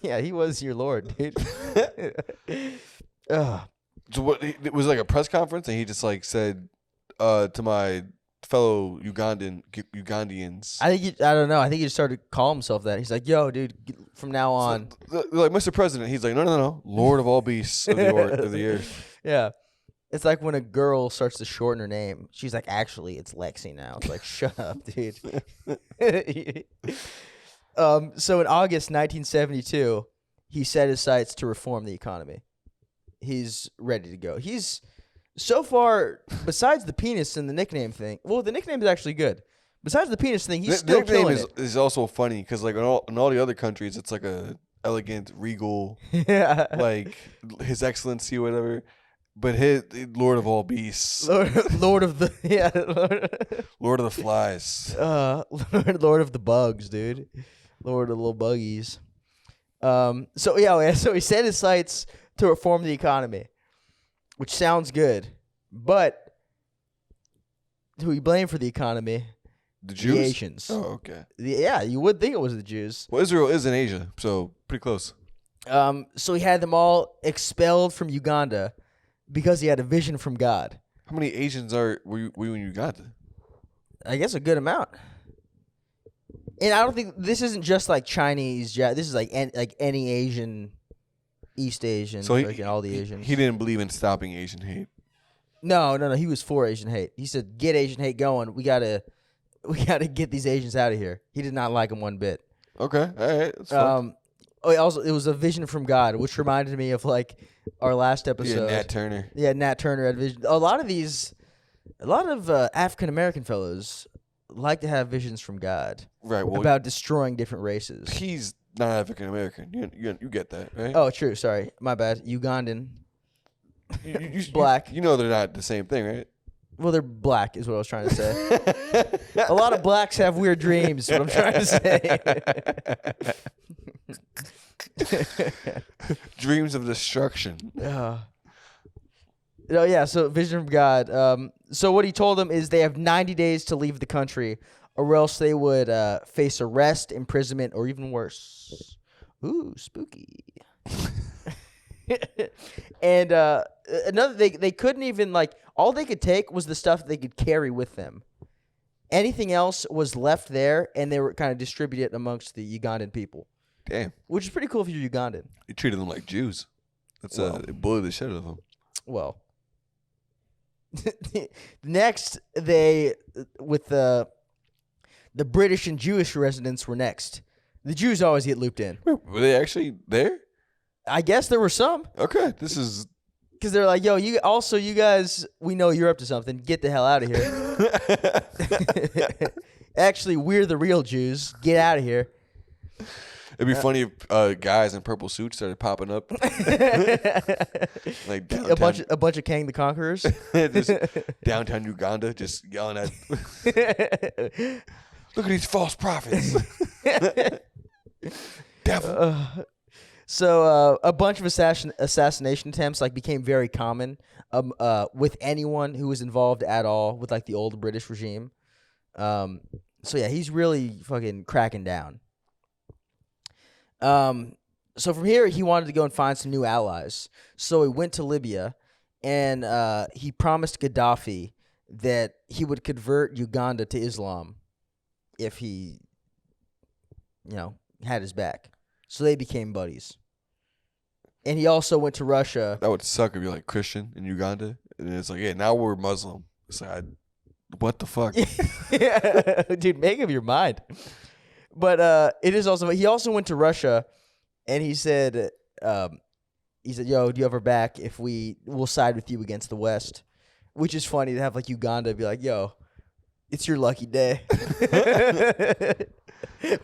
Yeah, he was your lord, dude. So what? It was like a press conference, and he just like said to my fellow Ugandians. I don't know. I think he just started calling himself that. He's like, "Yo, dude, from now on." So, like, Mr. President, he's like, no, Lord of all beasts of the earth. Yeah. It's like when a girl starts to shorten her name. She's like, actually, it's Lexi now. It's like, shut up, dude. So in August 1972, he set his sights to reform the economy. He's ready to go. He's so far, besides the penis and the nickname thing. Well, the nickname is actually good. Besides the penis thing, he's still killing it. Is also funny because like in all the other countries, it's like a elegant, regal, Yeah. like His Excellency or whatever. But his Lord of all beasts, Lord of the Lord of the flies. Lord of the bugs, dude. Lord of the little buggies. So he set his sights to reform the economy, which sounds good, but who he blamed for the economy? The Jews? The Asians. Oh, okay. Yeah, you would think it was the Jews. Well, Israel is in Asia, so pretty close. So he had them all expelled from Uganda because he had a vision from God. How many Asians were you in Uganda? I guess a good amount. And I don't think this isn't just like Chinese. This is like any Asian, East Asian, So all the Asians. He didn't believe in stopping Asian hate. No. He was for Asian hate. He said, "Get Asian hate going. We gotta get these Asians out of here." He did not like them one bit. Okay, all right. That's fine. It was a vision from God, which reminded me of like our last episode. Yeah, Nat Turner. Yeah, Nat Turner had vision. A lot of African American fellows like to have visions from God, Right. Well, about destroying different races. he's not African American. You get that, right? Oh, true. Sorry, my bad. Ugandan. You Black. You know they're not the same thing, right? Well, they're black, is what I was trying to say. A lot of blacks have weird dreams. Is what I'm trying to say. Dreams of destruction. Oh yeah, so vision from God. So what he told them is they have 90 days to leave the country, or else they would face arrest, imprisonment, or even worse. Ooh, spooky. And they couldn't even all they could take was the stuff they could carry with them. Anything else was left there, and they were kind of distributed amongst the Ugandan people. Damn. Which is pretty cool if you're Ugandan. He treated them like Jews. That's they bullied the shit out of them. Well, next with the British and Jewish residents were next. The Jews always get looped in. Were they actually there? I guess there were some, Okay, this is. because they're like, "Yo, you guys, we know you're up to something. Get the hell out of here." Actually, we're the real Jews. Get out of here. It'd be funny if guys in purple suits started popping up, like A bunch of Kang the Conquerors. just downtown Uganda, just yelling at. Look at these false prophets. Devil. So a bunch of assassination attempts became very common with anyone who was involved at all with the old British regime. So yeah, he's really fucking cracking down. So from here, he wanted to go and find some new allies. So he went to Libya, and he promised Gaddafi that he would convert Uganda to Islam if he, had his back. So they became buddies. And he also went to Russia. That would suck if you're like Christian in Uganda, and it's like, yeah, now we're Muslim. It's like, what the fuck? Yeah. Dude, make up your mind. But it is also. He also went to Russia, and he said, "Yo, do you have our back if we'll side with you against the West?" Which is funny to have like Uganda be like, "Yo, it's your lucky day.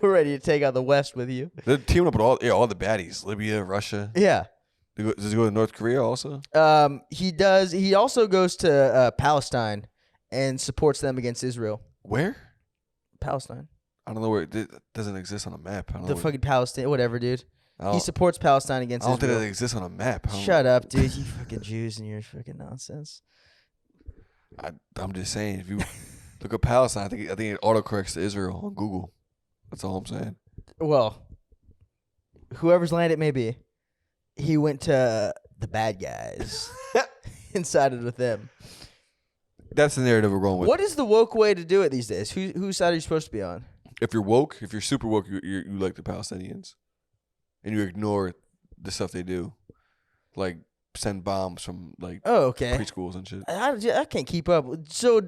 We're ready to take on the West with you." They're teaming up with all the baddies: Libya, Russia. Yeah. Does he go to North Korea also? He does. He also goes to Palestine and supports them against Israel. Where? Palestine. I don't know where. It doesn't exist on a map. I don't The know fucking Palestine, whatever, dude. where, He supports Palestine against I don't think Israel. that exists on a map. Shut up, dude. You fucking Jews and your fucking nonsense. I'm just saying, if you look at Palestine, I think it autocorrects to Israel on Google. That's all I'm saying. Well, whoever's land it may be, he went to the bad guys and sided with them. That's the narrative we're going with. What is the woke way to do it these days? Whose side are you supposed to be on? If you're woke, if you're super woke, you like the Palestinians, and you ignore the stuff they do, like send bombs from like Oh, okay. preschools and shit. I can't keep up. So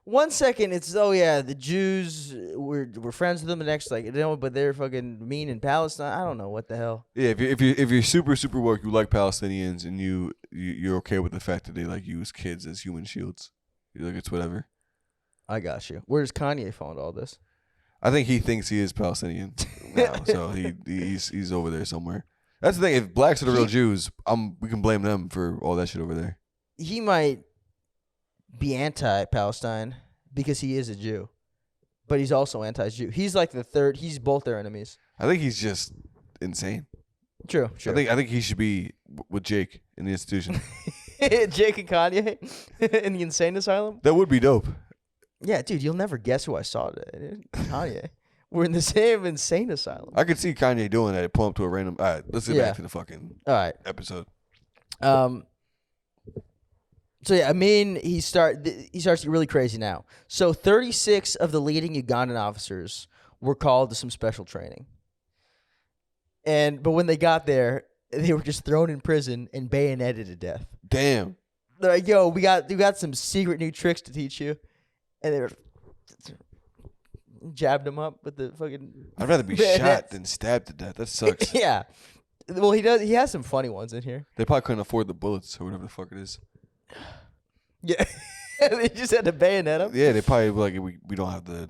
1 second it's the Jews we're friends with them. The next but they're fucking mean in Palestine. I don't know what the hell. Yeah, if you're super woke, you like Palestinians, and you're okay with the fact that they like use kids as human shields. You're like, it's whatever. I got you. Where does Kanye fall into all this? I think he thinks he is Palestinian now, so he's over there somewhere. That's the thing. If blacks are the real Jews, we can blame them for all that shit over there. He might be anti-Palestine because he is a Jew, but he's also anti-Jew. He's like the third. He's both their enemies. I think he's just insane. True. I think he should be with Jake in the institution. Jake and Kanye in the insane asylum. That would be dope. Yeah, dude, you'll never guess who I saw today. Dude. Kanye. We're in the same insane asylum. I could see Kanye doing that. Pull up to a random. All right, let's get back to the fucking All right. episode. So yeah, Amin, he starts to get really crazy now. So 36 of the leading Ugandan officers were called to some special training. But when they got there, they were just thrown in prison and bayoneted to death. Damn. They're like, "Yo, we got some secret new tricks to teach you," and they were jabbed them up with the fucking. I'd rather be shot than stabbed to death. That sucks. Yeah. Well, he does. He has some funny ones in here. They probably couldn't afford the bullets or whatever the fuck it is. Yeah. They just had to bayonet him. Yeah, they probably were like, we don't have the.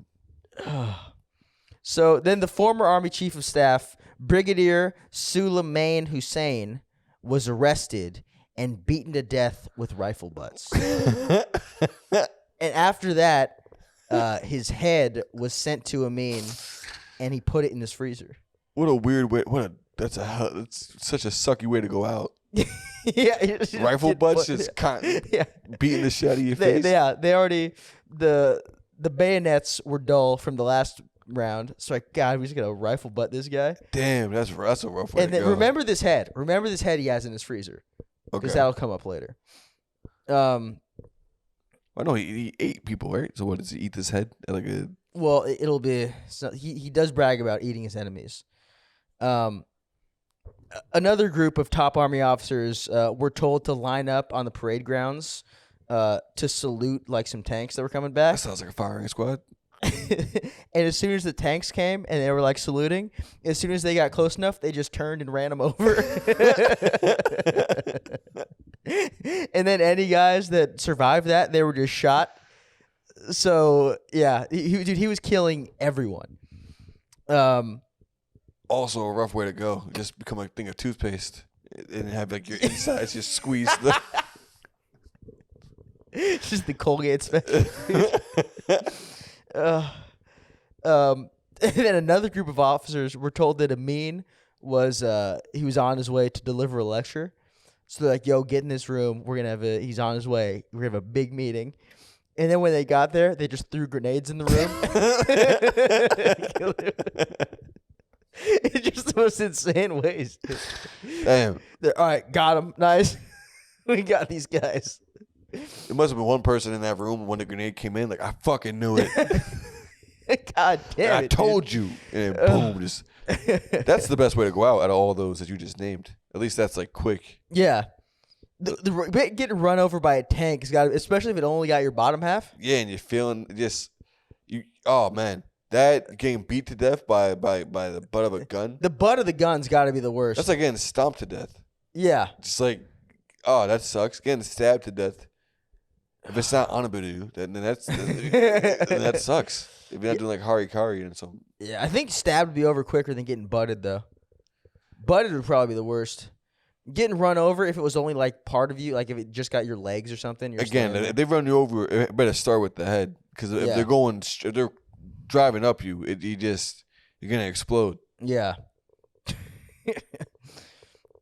So then the former Army Chief of Staff, Brigadier Suleiman Hussein, was arrested and beaten to death with rifle butts. And after that, his head was sent to Amin, and he put it in his freezer. What a weird way. That's such a sucky way to go out. Yeah, Rifle butts just beating the shit out of your face. They already the bayonets were dull from the last round. So God, we just gotta rifle butt this guy. Damn, that's a rough way And to then go. remember this head. Remember this head he has in his freezer. Because that'll come up later. I know he ate people, right? So what does he eat this head? Well, it'll be. So he does brag about eating his enemies. Another group of top army officers were told to line up on the parade grounds to salute like some tanks that were coming back. That sounds like a firing squad. And as soon as the tanks came and they were like saluting, as soon as they got close enough, they just turned and ran them over. And then any guys that survived that, they were just shot. So yeah, he was killing everyone. Also a rough way to go. Just become a thing of toothpaste and have like your insides just squeeze. It's just the Colgate special. And then another group of officers were told that Amin was he was on his way to deliver a lecture. So they're like, "Yo, get in this room. We're gonna have he's on his way. We're gonna have a big meeting." And then when they got there, they just threw grenades in the room. It's just the most insane ways. Damn. All right, got him. Nice. We got these guys. It must have been one person in that room when the grenade came in. Like, I fucking knew it. God damn I it, told you. And boom, just. That's the best way to go out out of all those that you just named. At least that's like quick. Yeah. Getting run over by a tank has got, especially if it only got your bottom half. Yeah, and you're feeling just you. Oh man, that getting beat to death by the butt of a gun. The butt of the gun's got to be the worst. That's like getting stomped to death. Yeah. Just like, oh, that sucks. Getting stabbed to death. If it's not on a bit of you, then that sucks. If you're not doing like harikari and something. Yeah, I think stabbed would be over quicker than getting butted though. Butted would probably be the worst. Getting run over if it was only like part of you, like if it just got your legs or something. Again, if they run you over, it better start with the head because if they're driving up you, you're gonna explode. Yeah.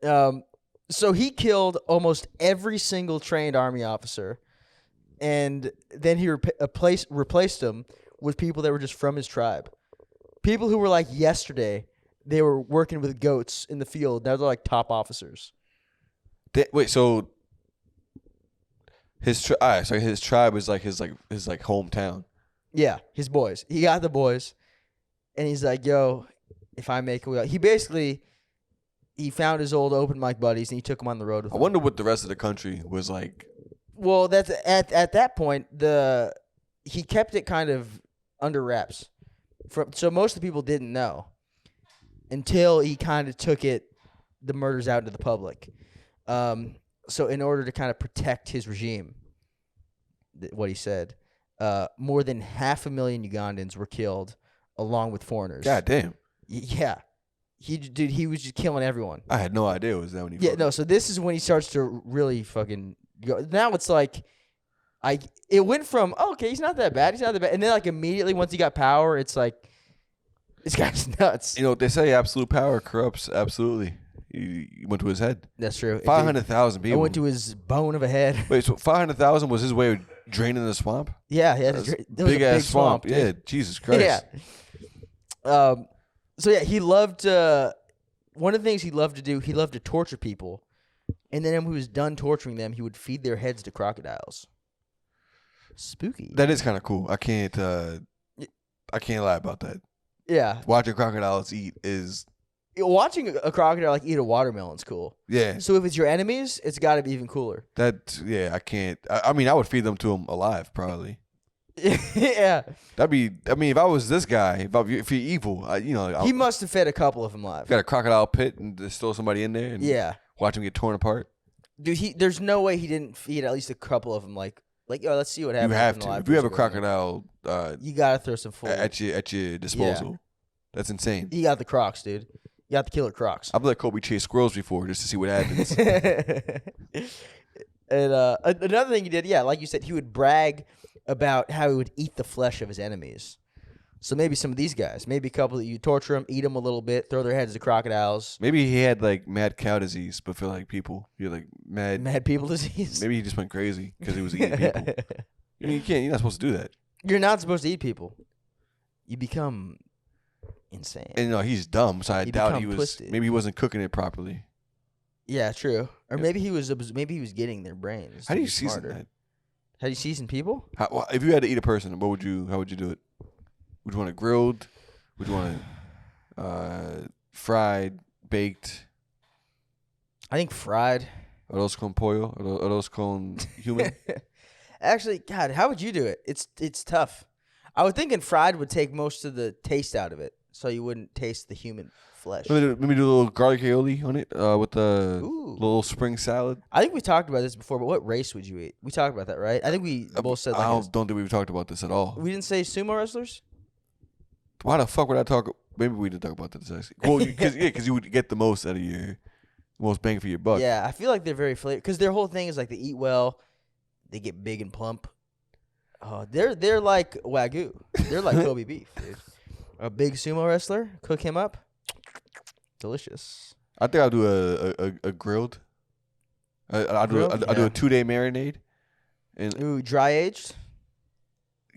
So he killed almost every single trained army officer, and then he replaced them with people that were just from his tribe. People who were like yesterday, they were working with goats in the field. Now they're like top officers. Wait, so his tribe is like his hometown. Yeah, his boys. He got the boys, and he's like, "Yo, if I make a he found his old open mic buddies and he took them on the road with him. I wonder what the rest of the country was like. Well, that's at that point he kept it kind of under wraps, so most of the people didn't know until he kind of took the murders out into the public. So in order to kind of protect his regime, what he said, more than 500,000 Ugandans were killed along with foreigners. God damn. Yeah. He was just killing everyone. I had no idea it was that when he. Yeah, no. So this is when he starts to really fucking go. Now it's like, it went from okay, he's not that bad, and then like immediately once he got power, it's like, this guy's nuts. You know they say absolute power corrupts absolutely. He went to his head. That's true. 500,000 people. I went to his bone of a head. Wait, so 500,000 was his way of draining the swamp? Yeah, yeah. Big ass swamp. Yeah, Jesus Christ. Yeah. So yeah, he loved. One of the things he loved to do, he loved to torture people, and then when he was done torturing them, he would feed their heads to crocodiles. Spooky. That is kind of cool. I can't lie about that. Yeah. Watching crocodiles eat is. Watching a crocodile like eat a watermelon's cool. Yeah. So if it's your enemies, it's got to be even cooler. I can't. I mean, I would feed them to him alive, probably. Yeah. If I was this guy, if you're evil, he must have fed a couple of them live. Got a crocodile pit and just throw somebody in there and watch them get torn apart. Dude, there's no way he didn't feed at least a couple of them. Like, yo, let's see what happens. You have to. If you have a crocodile, you gotta throw some food at your disposal. Yeah. That's insane. You got the crocs, dude. You got the killer crocs. I've let Kobe chase squirrels before just to see what happens. And another thing he did, like you said, he would brag about how he would eat the flesh of his enemies. So maybe some of these guys, maybe a couple that you torture them, eat them a little bit, throw their heads to crocodiles. Maybe he had like mad cow disease, but for like people, you're like mad people disease. Maybe he just went crazy because he was eating people. I mean, you're not supposed to do that. You're not supposed to eat people. You become insane. And he's dumb, so I doubt he was. Twisted. Maybe he wasn't cooking it properly. Yeah, true. Or maybe he was getting their brains. How do you season that? How do you season people? If you had to eat a person, how would you do it? Would you want it grilled? Would you want it fried, baked? I think fried. Are those con pollo? Are those con human? Actually, God, how would you do it? It's tough. I was thinking fried would take most of the taste out of it, so you wouldn't taste the human flesh. Maybe do a little garlic aioli on it with the little spring salad. I think we talked about this before, but what race would you eat? We talked about that, right? I think we both said. I don't think we've talked about this at all. We didn't say sumo wrestlers. Why the fuck would I talk? Maybe we did talk about this actually. Well, because you would get the most out of your most bang for your buck. Yeah, I feel like they're very flavor because their whole thing is like they eat well, they get big and plump. Oh, they're like Wagyu. They're like Kobe beef, dude. A big sumo wrestler, cook him up, delicious. I think I'll do a grilled. I'll do a 2-day marinade. And dry aged.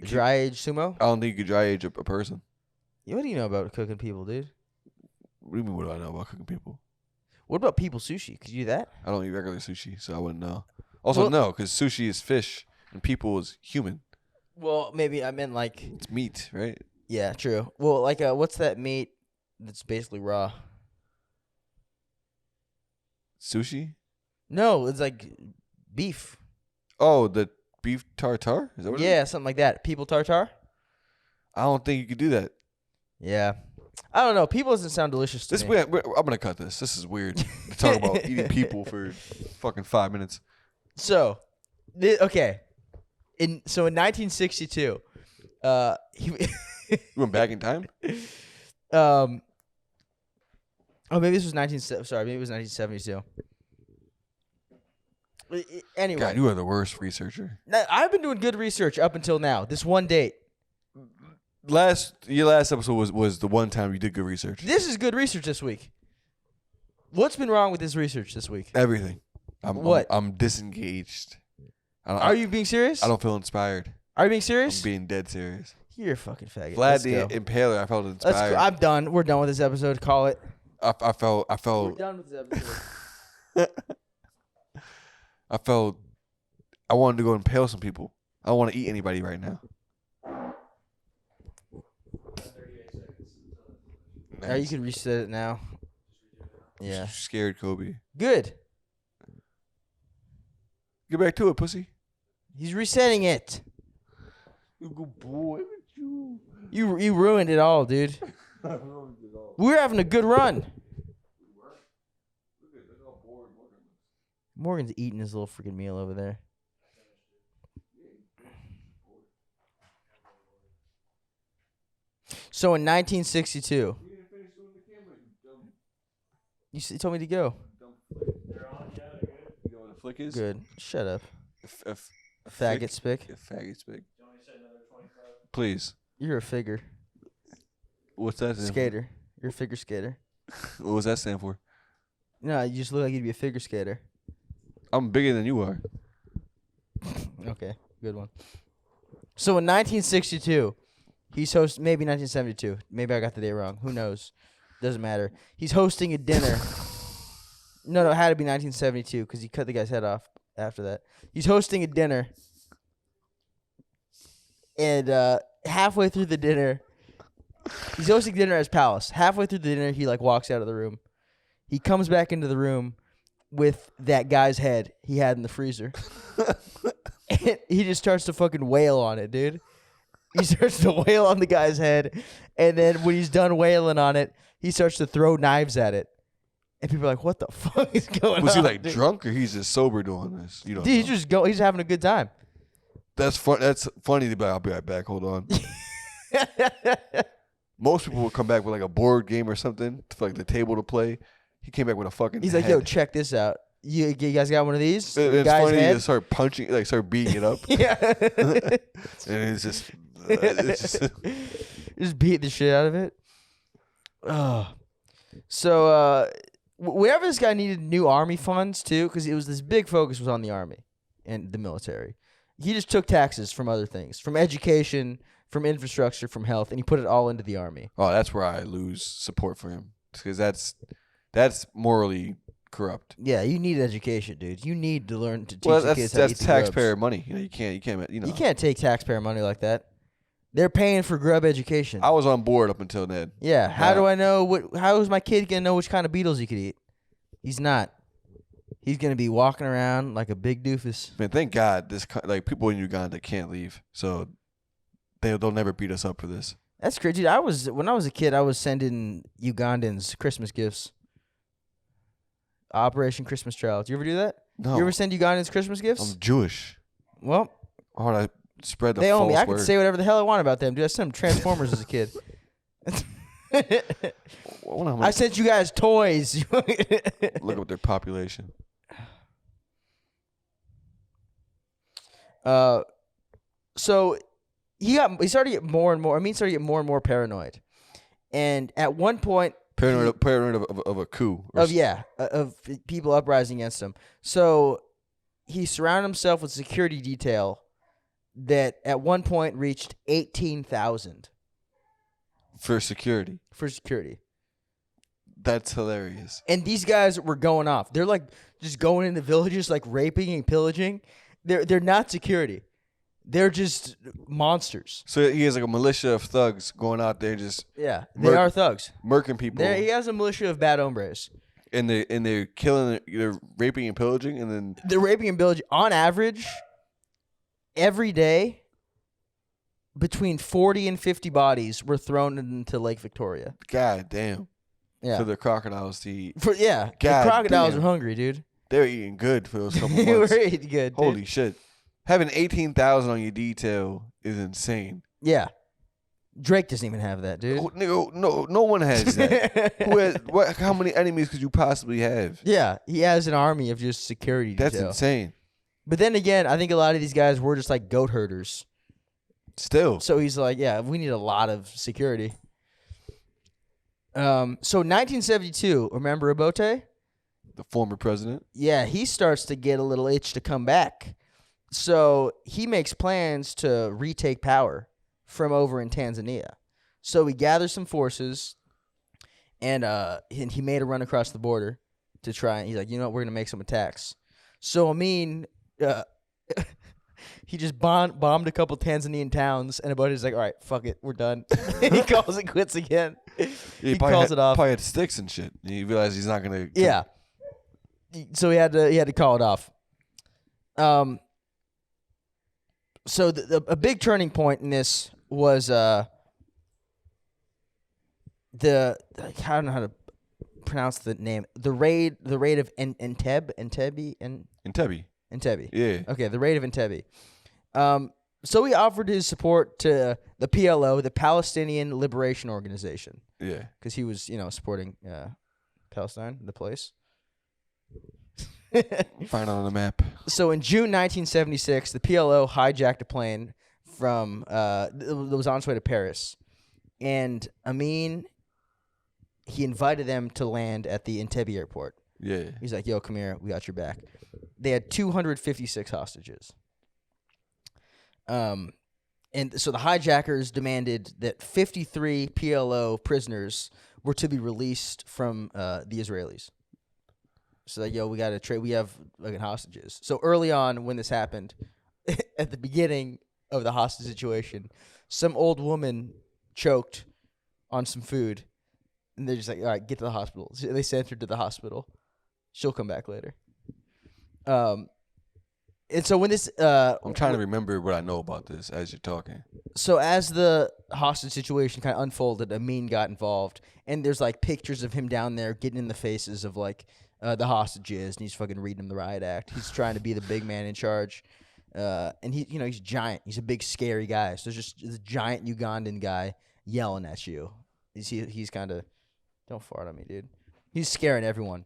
Dry aged sumo. I don't think you could dry age a person. What do you know about cooking people, dude? What do you mean? What do I know about cooking people? What about people sushi? Could you do that? I don't eat regular sushi, so I wouldn't know. Also, Well- no, because sushi is fish and people is human. Well, maybe I meant like. It's meat, right? Yeah, true. Well, like, what's that meat that's basically raw? Sushi? No, it's like beef. Oh, the beef tartare? Is that what it is? Yeah, something like that. People tartare? I don't think you could do that. Yeah. I don't know. People doesn't sound delicious to This me. I'm gonna cut this. This is weird. To talk about eating people for fucking 5 minutes. So, okay. In 1962, he, You went back in time? oh, maybe this was 1972. Anyway, God, you are the worst researcher. now, I've been doing good research up until now. This one date. Your last episode was the one time you did good research. This is good research this week. What's been wrong with this research this week? Everything. What? I'm disengaged. Are you being serious? I don't feel inspired. Are you being I'm serious? being dead serious. You're a fucking faggot. Vlad Let's the go. Impaler, I felt Let's inspired. go. I'm done. We're done with this episode. Call it. I felt We're done with this episode. I wanted to go impale some people. I don't want to eat anybody right now. 38 seconds. You can reset it now. Yeah. Scared Kobe. Good. Get back to it, pussy. He's resetting it. You good boy. You ruined it all, dude. We're having a good run. Morgan's eating his little freaking meal over there. So in 1962, you told me to go. They're on. Yeah, they're good. You know what a flick is? Good. Shut up. A Faggot spick. A faggot spick. Do you want me to say another 25? Please. You're a figure What's that stand skater. You're a figure skater. for? What was that stand for? No, you just look like you'd be a figure skater. I'm bigger than you are. Okay, good one. So in 1962, he's maybe 1972. Maybe I got the day wrong. Who knows? Doesn't matter. He's hosting a dinner. No, it had to be 1972 because he cut the guy's head off after that. He's hosting a dinner. And halfway through the dinner, he's hosting dinner at his palace. Halfway through the dinner, he like walks out of the room. He comes back into the room with that guy's head he had in the freezer. And he just starts to fucking wail on it, dude. He starts to wail on the guy's head. And then when he's done wailing on it, he starts to throw knives at it. And people are like, what the fuck is going on? Was he like dude? drunk or he's just sober doing this? You don't Dude, know. he's having a good time. That's fun. That's funny to be like, I'll be right back. Hold on. Most people would come back with like a board game or something for like the table to play. He came back with a fucking He's like, head. yo, check this out. You guys got one of these? It's Guy's funny head? to start punching, like start beating it up. Yeah. And it's just Just beat the shit out of it. Oh. So, whenever this guy needed new army funds, too, because it was this big focus was on the army and the military. He just took taxes from other things, from education, from infrastructure, from health, and he put it all into the army. Oh, that's where I lose support for him because that's morally corrupt. Yeah, you need education, dude. You need to learn to teach Well, the kids how to eat that's the grubs. taxpayer money. You can't. You can't take taxpayer money like that. They're paying for grub education. I was on board up until then. Yeah. How do I know how is my kid gonna know which kind of beetles he could eat? He's not. He's gonna be walking around like a big doofus. Man, thank God like people in Uganda can't leave, so they'll never beat us up for this. That's crazy. Dude, when I was a kid, I was sending Ugandans Christmas gifts. Operation Christmas Child. Do you ever do that? No, You ever send Ugandans Christmas gifts? I'm Jewish. Well, How would I spread the they own false me. I word? could say whatever the hell I want about them, dude. I sent them Transformers as a kid. I wonder how I much, sent you guys toys. look up their population. So he started to get more and more. Started to get more and more paranoid, and at one point, Paranoid of a coup. of people uprising against him. So he surrounded himself with security detail that at one point reached 18,000 For security. for security. That's hilarious. And these guys were going off. They're like just going into villages, like raping and pillaging. They're not security. They're just monsters. So he has like a militia of thugs going out there just Yeah, they are thugs. murking people. He has a militia of bad hombres. And they're killing, they're raping and pillaging, and then They're raping and pillaging. On average, every day, between 40 and 50 bodies were thrown into Lake Victoria. God damn. Yeah. For the crocodiles to eat. The God crocodiles damn. are hungry, dude. They were eating good for those couple They months. were eating good. Dude. Holy shit. Having 18,000 on your detail is insane. Yeah. Drake doesn't even have that, dude. Oh, nigga, no one has that. How many enemies could you possibly have? Yeah, he has an army of just security That's detail. insane. But then again, I think a lot of these guys were just like goat herders. Still. So he's like, yeah, we need a lot of security. So 1972, remember Obote? The former president. Yeah, he starts to get a little itch to come back. So he makes plans to retake power from over in Tanzania. So he gathers some forces, and he made a run across the border to try. He's like, you know what, we're going to make some attacks. So Amin, he just bombed a couple Tanzanian towns, and Obote's like, all right, fuck it, we're done. He calls it quits again. He calls it off. Probably had sticks and shit. And he realized he's not going to. Yeah. So he had to call it off. So a big turning point in this was I don't know how to pronounce the name. The raid of Entebbe. Entebbe. Yeah. Okay, the raid of Entebbe. So he offered his support to the PLO, the Palestinian Liberation Organization. Yeah. Because he was, supporting Palestine, the place. Find it on the map. So in June 1976, the PLO hijacked a plane from that was on its way to Paris, and Amin, he invited them to land at the Entebbe airport. Yeah. He's like, "Yo, come here, we got your back." They had 256 hostages. And so the hijackers demanded that 53 PLO prisoners were to be released from the Israelis. So like, yo, we got to trade. We have like hostages. So early on, when this happened, at the beginning of the hostage situation, some old woman choked on some food, and they're just like, all right, get to the hospital. So they sent her to the hospital. She'll come back later. And so when this, I'm trying to remember what I know about this as you're talking. So as the hostage situation kind of unfolded, Amin got involved, and there's like pictures of him down there getting in the faces of like the hostages, and he's fucking reading them the riot act. He's trying to be the big man in charge, and he's giant. He's a big scary guy. So there's just this giant Ugandan guy yelling at you. He's kind of, don't fart on me, dude. He's scaring everyone.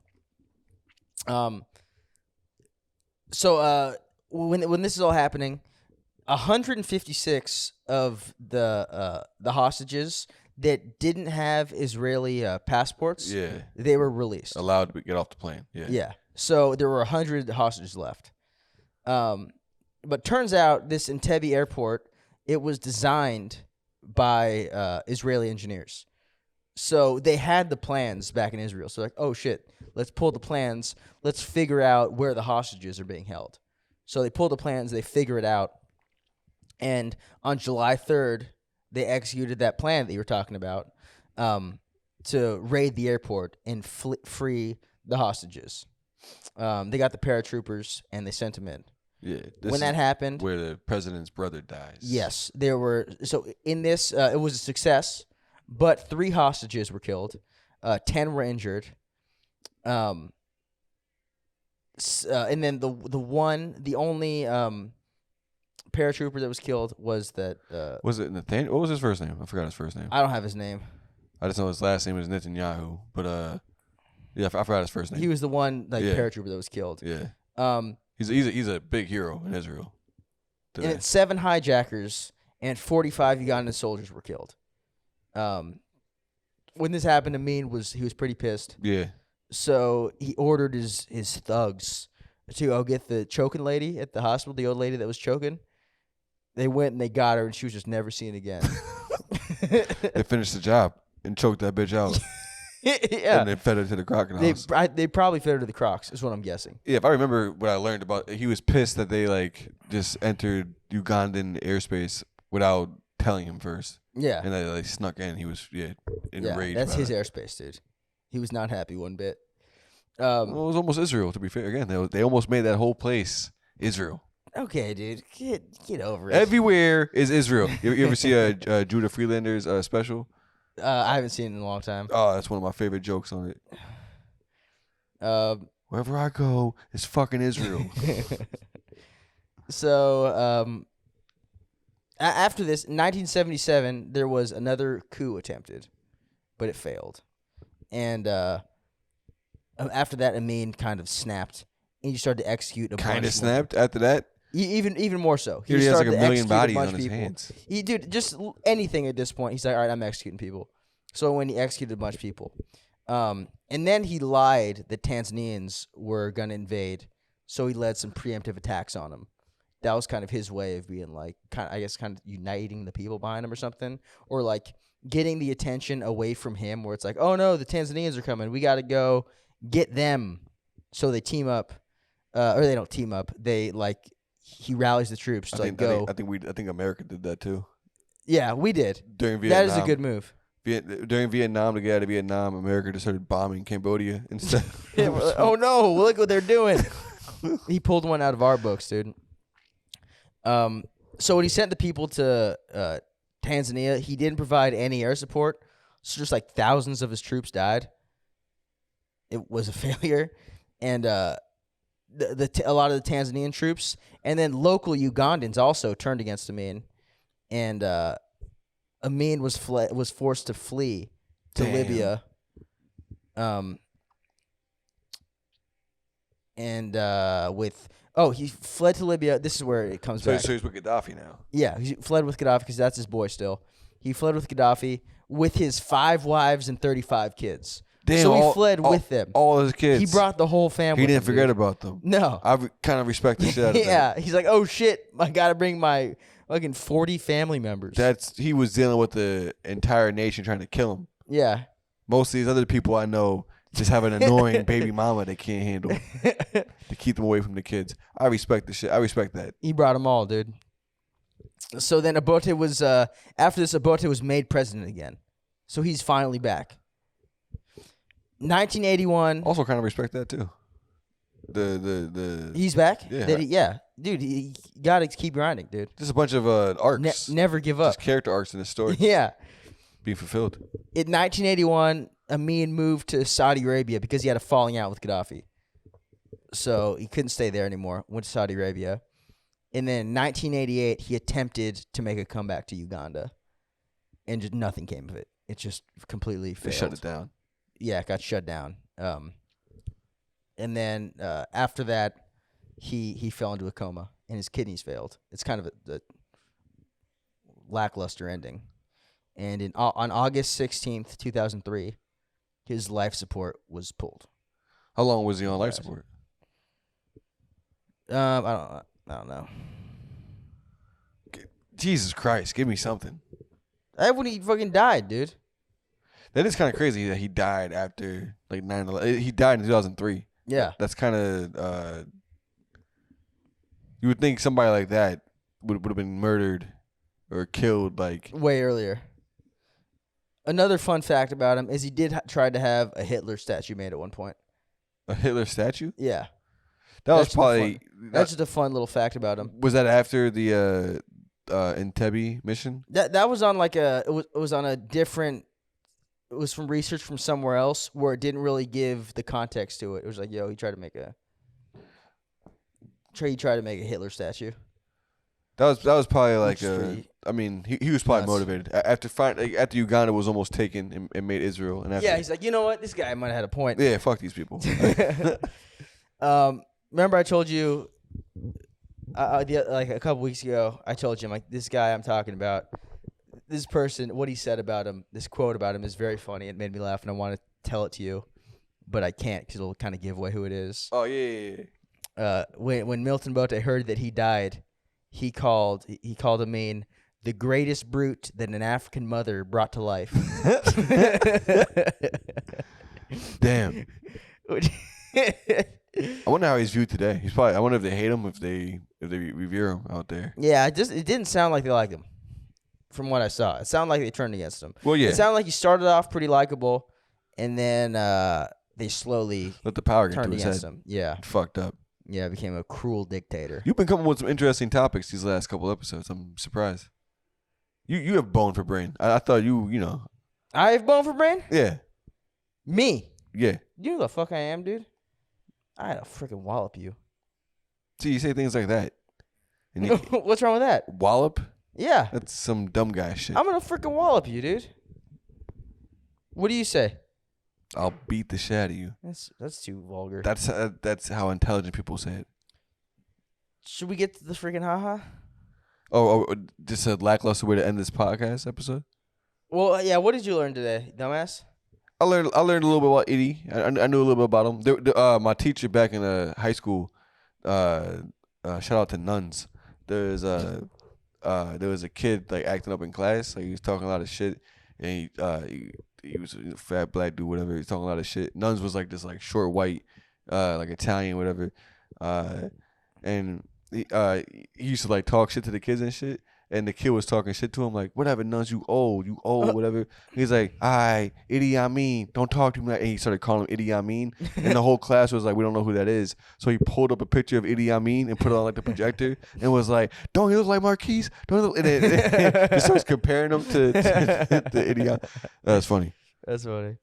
So when this is all happening, 156 of the hostages that didn't have Israeli passports, Yeah. they were released. Allowed to get off the plane. Yeah. Yeah. So there were 100 hostages left. But turns out this Entebbe airport, it was designed by Israeli engineers. So they had the plans back in Israel. So like, oh shit, let's pull the plans. Let's figure out where the hostages are being held. So they pull the plans, they figure it out. And on July 3rd, they executed that plan that you were talking about to raid the airport and free the hostages. They got the paratroopers and they sent them in. Yeah. When that happened, where the president's brother dies. yes, there were. So in this, it was a success, but 3 hostages were killed, 10 were injured. And then the only paratrooper that was killed was that. Was it Nathaniel? What was his first name? I forgot his first name. I don't have his name. I just know his last name was Netanyahu. But yeah, I forgot his first name. He was the one Yeah. paratrooper that was killed. Yeah. He's a big hero in Israel. And Today. it's 7 hijackers and 45 Ugandan soldiers were killed. When this happened, Amin he was pretty pissed. Yeah. So he ordered his thugs to go get the choking lady at the hospital, the old lady that was choking. They went and they got her, and she was just never seen again. They finished the job and choked that bitch out. Yeah. And they fed it to the crocodiles. They probably fed her to the crocs, is what I'm guessing. Yeah, if I remember what I learned about, he was pissed that they like just entered Ugandan airspace without telling him first. Yeah. And they like snuck in. He was enraged. That's about his it. airspace, dude. He was not happy one bit. Well, it was almost Israel, to be fair. Again, they almost made that whole place Israel. Okay, dude, get over it. Everywhere is Israel. You ever see a Judah Freelander's special? I haven't seen it in a long time. Oh, that's one of my favorite jokes on it. Wherever I go, it's fucking Israel. So, after this, in 1977, there was another coup attempted, but it failed. And after that, Amin kind of snapped, and he started to execute a bunch. Kind of snapped after that. Even more so. He has like started a to million execute bodies bunch on of his people. hands. Dude, just anything at this point. He's like, all right, I'm executing people. So when he executed a bunch of people, and then he lied that Tanzanians were gonna invade, so he led some preemptive attacks on them. That was kind of his way of being like, kind of uniting the people behind him or something, or like getting the attention away from him, where it's like, oh no, the Tanzanians are coming, we got to go get them. So they team up, or they don't team up. They like he rallies the troops to go. I think America did that too. Yeah, we did. During Vietnam. That is a good move. During Vietnam, to get out of Vietnam, America just started bombing Cambodia instead. Oh no! Look what they're doing. He pulled one out of our books, dude. So when he sent the people to Tanzania, he didn't provide any air support. So just like thousands of his troops died. It was a failure, and a lot of the Tanzanian troops, and then local Ugandans also turned against Amin, and Amin was forced to flee to Libya. He fled to Libya. This is where it comes back. So he's with Gaddafi now. Yeah, he fled with Gaddafi because that's his boy still. He fled with Gaddafi with his 5 wives and 35 kids. Damn, so he fled with them. All his kids. He brought the whole family. He didn't with him, forget dude. about them. No. I kind of respect the shit out of that. Yeah, he's like, oh shit, I gotta bring my fucking 40 family members. He was dealing with the entire nation trying to kill him. Yeah. Most of these other people I know just have an annoying baby mama they can't handle to keep them away from the kids. I respect the shit. I respect that. He brought them all, dude. So then Obote was after this, Obote was made president again. So he's finally back. 1981. Also, kind of respect that too. The He's back. Yeah. Dude, you gotta keep grinding, dude. Just a bunch of arcs. Never give up. Just character arcs in the story. Yeah. Being fulfilled. In 1981, Amin moved to Saudi Arabia because he had a falling out with Gaddafi. So he couldn't stay there anymore. Went to Saudi Arabia. And then in 1988, he attempted to make a comeback to Uganda. And just nothing came of it. It just completely failed. They shut it down. Yeah, it got shut down. And then after that, he fell into a coma and his kidneys failed. It's kind of a lackluster ending. And on August 16th, 2003, his life support was pulled. How long was he on life support? I don't know. Jesus Christ, give me something. When he fucking died, dude. That is kind of crazy that he died after like 9/11. He died in 2003. Yeah. That's kind of you would think somebody like that would have been murdered or killed like way earlier. Another fun fact about him is he did try to have a Hitler statue made at one point. A Hitler statue? Yeah. That's probably that's just a fun little fact about him. Was that after the Entebbe mission? That was on like it was on a different. It was from research from somewhere else where it didn't really give the context to it. It was like, he tried to make a Hitler statue. That was probably like I mean, he was probably motivated after Uganda was almost taken and made Israel. And after, he's like, you know what, this guy might have had a point. Yeah, fuck these people. Remember I told you, like a couple weeks ago, I told you, I'm like, this guy I'm talking about. This person, what he said about him, this quote about him is very funny. It made me laugh, and I want to tell it to you, but I can't because it'll kind of give away who it is. Oh, yeah. When Milton Bote heard that he died, he called Amin the greatest brute that an African mother brought to life. Damn. Which- I wonder how he's viewed today. He's probably. I wonder if they hate him, if they revere him out there. yeah, it didn't sound like they liked him. From what I saw, it sounded like they turned against him. Well, yeah. It sounded like he started off pretty likable, and then they slowly Let the power get turned to his against head. him. Yeah, Fucked up. yeah, became a cruel dictator. You've been coming with some interesting topics these last couple episodes. I'm surprised. You have bone for brain. I thought you know. I have bone for brain. Yeah. Me. Yeah. You know the fuck I am, dude. I'd freaking wallop you. See, you say things like that. And you, What's wrong with that? wallop? Yeah, That's some dumb guy shit. I'm gonna freaking wallop you, dude. What do you say? I'll beat the shit out of you. That's too vulgar. That's how intelligent people say it. Should we get to the freaking haha? Oh, just a lackluster way to end this podcast episode. Well, yeah. What did you learn today, dumbass? I learned a little bit about Idi. I knew a little bit about him. My teacher back in high school, shout out to nuns. There was a kid like acting up in class. Like he was talking a lot of shit, and he was a fat black dude, whatever. He was talking a lot of shit. Nuns was like this like short white, like Italian, whatever. And he used to like talk shit to the kids and shit. And the kid was talking shit to him like, whatever, nuns, you old, whatever. He's like, Idi Amin, don't talk to me like. And he started calling him Idi Amin. And the whole class was like, we don't know who that is. So he pulled up a picture of Idi Amin and put it on like the projector and was like, don't he look like Marquise? Don't he look? And then he starts comparing him to Idi Amin. That's funny. That's funny.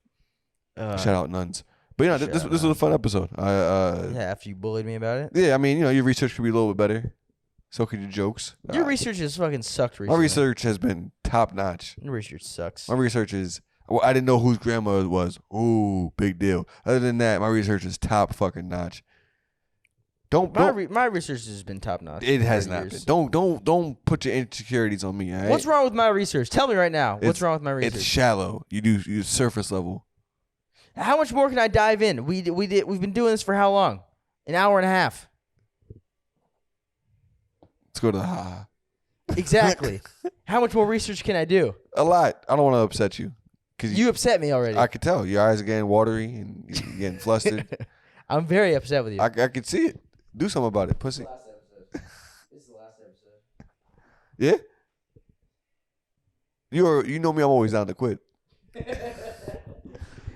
Shout out nuns. But you know, this was a fun episode. Yeah, after you bullied me about it. Yeah, I mean, you know, your research could be a little bit better. So could your jokes. Your research has fucking sucked recently. My research has been top notch. Your research sucks. My research is, well, I didn't know whose grandma it was. Ooh, big deal. Other than that, my research is top fucking notch. My research has been top notch. It has not been. Don't put your insecurities on me. All right? What's wrong with my research? Tell me right now. What's wrong with my research? It's shallow. You surface level. How much more can I dive in? We've been doing this for how long? An hour and a half. Let's go to the ha. Exactly. How much more research can I do? A lot. I don't want to upset you. Cause You upset me already. I could tell. Your eyes are getting watery and you're getting flustered. I'm very upset with you. I could see it. Do something about it, pussy. Last episode. This is the last episode. Yeah? You know me, I'm always down to quit.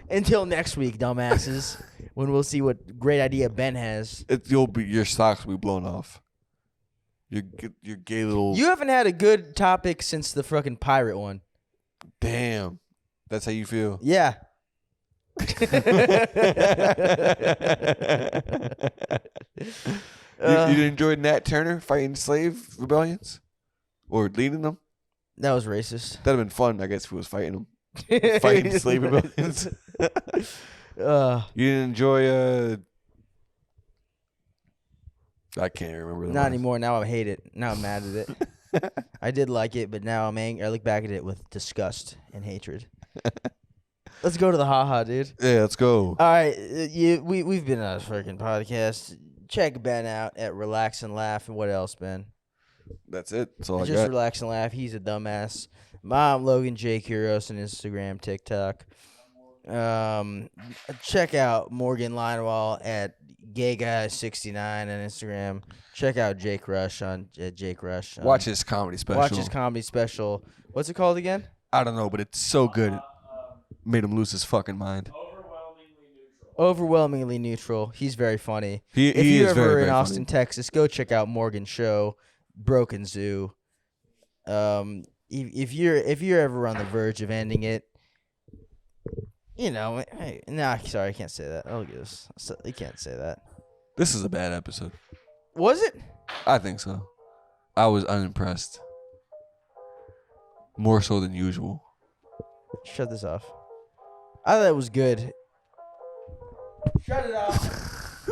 Until next week, dumbasses, when we'll see what great idea Ben has. Your socks will be blown off. Your gay little. You haven't had a good topic since the fucking pirate one. Damn. That's how you feel. Yeah. You enjoyed Nat Turner fighting slave rebellions? Or leading them? That was racist. That'd have been fun, I guess, if he was fighting them. Fighting slave rebellions. You didn't enjoy I can't remember. Not anymore. Now I hate it. Now I'm mad at it. I did like it, but now I'm angry. I look back at it with disgust and hatred. Let's go to the haha, dude. Yeah, let's go. All right, we've been on a freaking podcast. Check Ben out at Relax and Laugh. And what else, Ben? That's it. That's all I Just got. Relax and Laugh. He's a dumbass. Mom, Logan Quiroz on Instagram, TikTok. Check out Morgan Linewall at GayGuy69 on Instagram. Check out Jake Rush on Jake Rush. Watch his comedy special. Watch his comedy special. What's it called again? I don't know, but it's so good. It made him lose his fucking mind. Overwhelmingly neutral. He's very funny. He if is you're ever very, in very Austin, funny. Texas, go check out Morgan's show, Broken Zoo. If you're ever on the verge of ending it, you know, hey, nah, sorry, I can't say that. Oh, yes, you can't say that. This is a bad episode. Was it? I think so. I was unimpressed. More so than usual. Shut this off. I thought it was good. Shut it off.